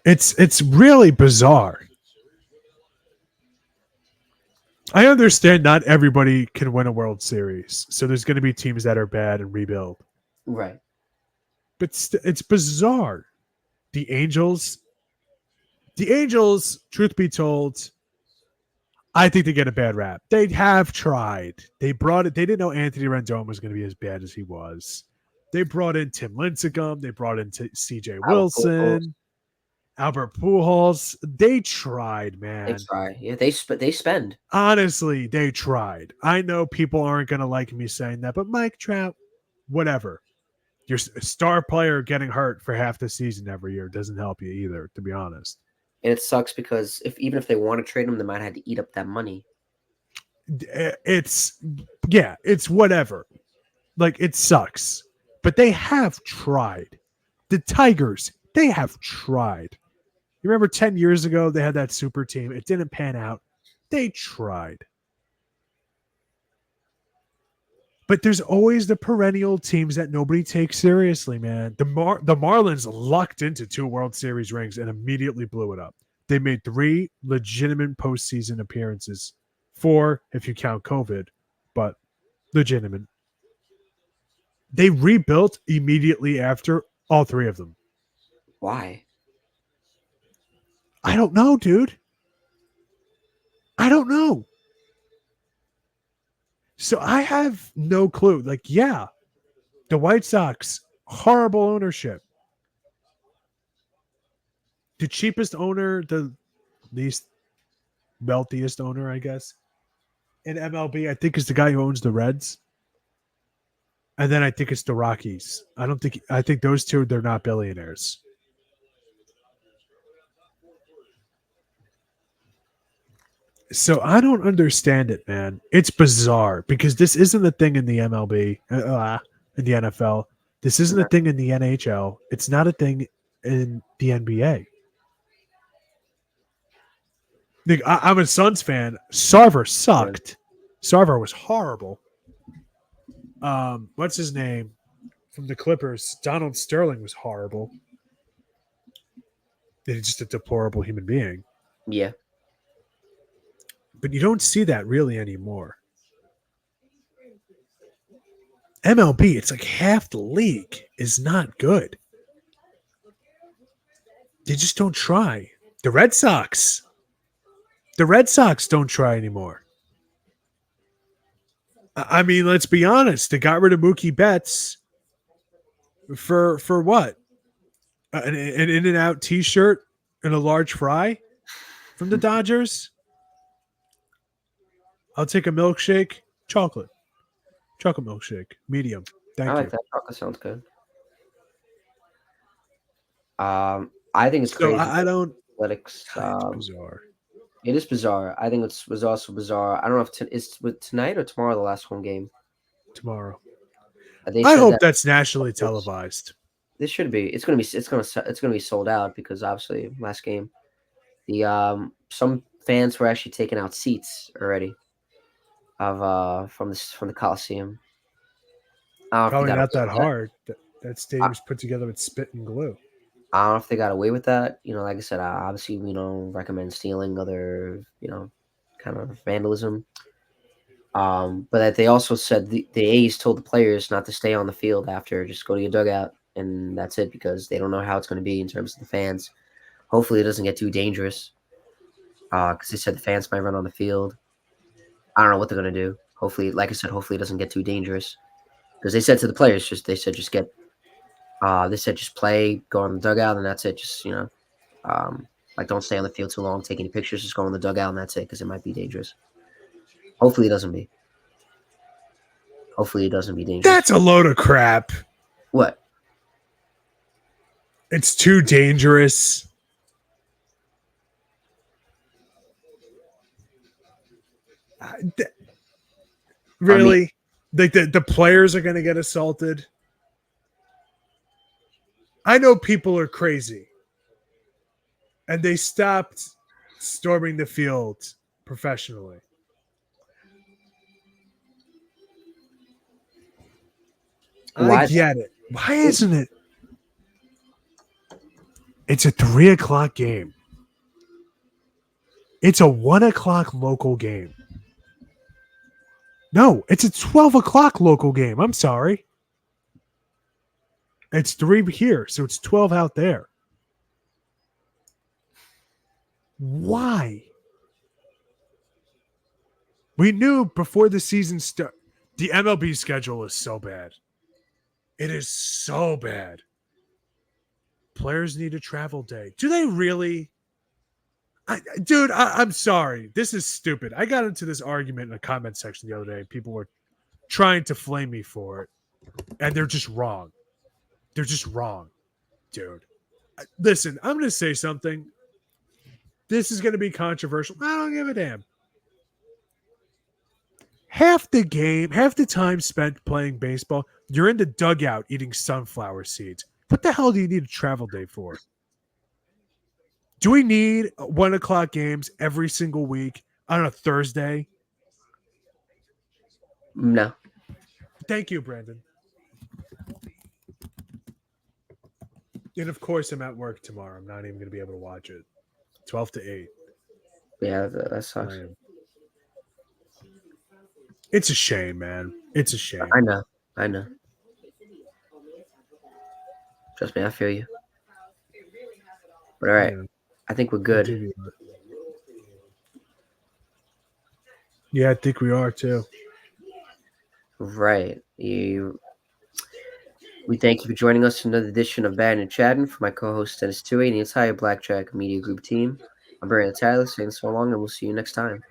It's really bizarre. I understand not everybody can win a World Series, so there's going to be teams that are bad and rebuild. Right. But it's bizarre. The Angels, truth be told, I think they get a bad rap. They have tried. They brought it. They didn't know Anthony Rendon was going to be as bad as he was. They brought in Tim Lincecum. They brought in C.J. Wilson, Albert Pujols. They tried, man. They try. Yeah, they spend. Honestly, they tried. I know people aren't going to like me saying that, but Mike Trout, whatever. Your star player getting hurt for half the season every year doesn't help you either, to be honest. And it sucks because even if they want to trade him, they might have to eat up that money. It's whatever. Like, it sucks. But they have tried. The Tigers, they have tried. You remember 10 years ago, they had that super team. It didn't pan out. They tried. But there's always the perennial teams that nobody takes seriously, man. The Marlins lucked into 2 World Series rings and immediately blew it up. They made 3 legitimate postseason appearances. 4 if you count COVID, but legitimate. They rebuilt immediately after all 3 of them. Why? I don't know, dude. I don't know. So I have no clue. Like, yeah, the White Sox, horrible ownership. The cheapest owner, the least wealthiest owner, I guess, in MLB, I think is the guy who owns the Reds. And then I think it's the Rockies. I think those two, they're not billionaires. So I don't understand it, man. It's bizarre because this isn't a thing in the MLB, in the NFL. This isn't a thing in the NHL. It's not a thing in the NBA. Like, I'm a Suns fan. Sarver sucked. Sarver was horrible. What's his name from the Clippers? Donald Sterling was horrible. He's just a deplorable human being. Yeah. But you don't see that really anymore. MLB, it's like half the league is not good. They just don't try. The Red Sox don't try anymore. I mean, let's be honest. They got rid of Mookie Betts for what? An In-N-Out T-shirt and a large fry from the Dodgers. I'll take a milkshake, chocolate milkshake, medium. Thank I you. like that. Chocolate sounds good. I think it's crazy. I don't. Athletics. It's bizarre. It is bizarre. I think it was also bizarre. I don't know if it's with tonight or tomorrow the last home game. Tomorrow. They I said hope that that's nationally televised. this should be. It's gonna be sold out because obviously last game, the some fans were actually taking out seats already of from the Coliseum. I don't know if they Probably got not away that with hard. That stadium's put together with spit and glue. I don't know if they got away with that. Like I said, obviously we don't recommend stealing other, kind of vandalism. But they also said the A's told the players not to stay on the field after, just go to your dugout, and that's it because they don't know how it's going to be in terms of the fans. Hopefully, it doesn't get too dangerous. Because they said the fans might run on the field. I don't know what they're going to do. Hopefully, like I said, hopefully it doesn't get too dangerous. Because they said to the players, just play, go on the dugout, and that's it. Just like don't stay on the field too long, take any pictures, just go in the dugout, and that's it because it might be dangerous. Hopefully, it doesn't be. Hopefully, it doesn't be dangerous. That's a load of crap. What? It's too dangerous. Really? Like the players are going to get assaulted? I know people are crazy. And they stopped storming the field professionally. I get it. Why isn't it? It's a 3:00 game. It's a 1:00 local game. No, it's a 12:00 local game. I'm sorry. It's 3 here, so it's 12 out there. Why? We knew before the season started. The MLB schedule is so bad. It is so bad. Players need a travel day. Do they really? Dude, I'm sorry. This is stupid. I got into this argument in a comment section the other day. People were trying to flame me for it. And they're just wrong. They're just wrong, dude. Listen, I'm going to say something. This is going to be controversial. I don't give a damn. Half the time spent playing baseball, you're in the dugout eating sunflower seeds. What the hell do you need a travel day for? Do we need 1:00 games every single week on a Thursday? No. Thank you, Brandon. And of course, I'm at work tomorrow. I'm not even going to be able to watch it. 12-8. Yeah, that sucks. Man. It's a shame, man. It's a shame. I know. Trust me, I feel you. But all right, Yeah. I think we're I good. think we are. Yeah, I think we are too. Right. We thank you for joining us for another edition of Battin and Chattin. For my co-host Denis Tuohy and the entire Blackjack Media Group team, I'm Brandon Natale saying so long, and we'll see you next time.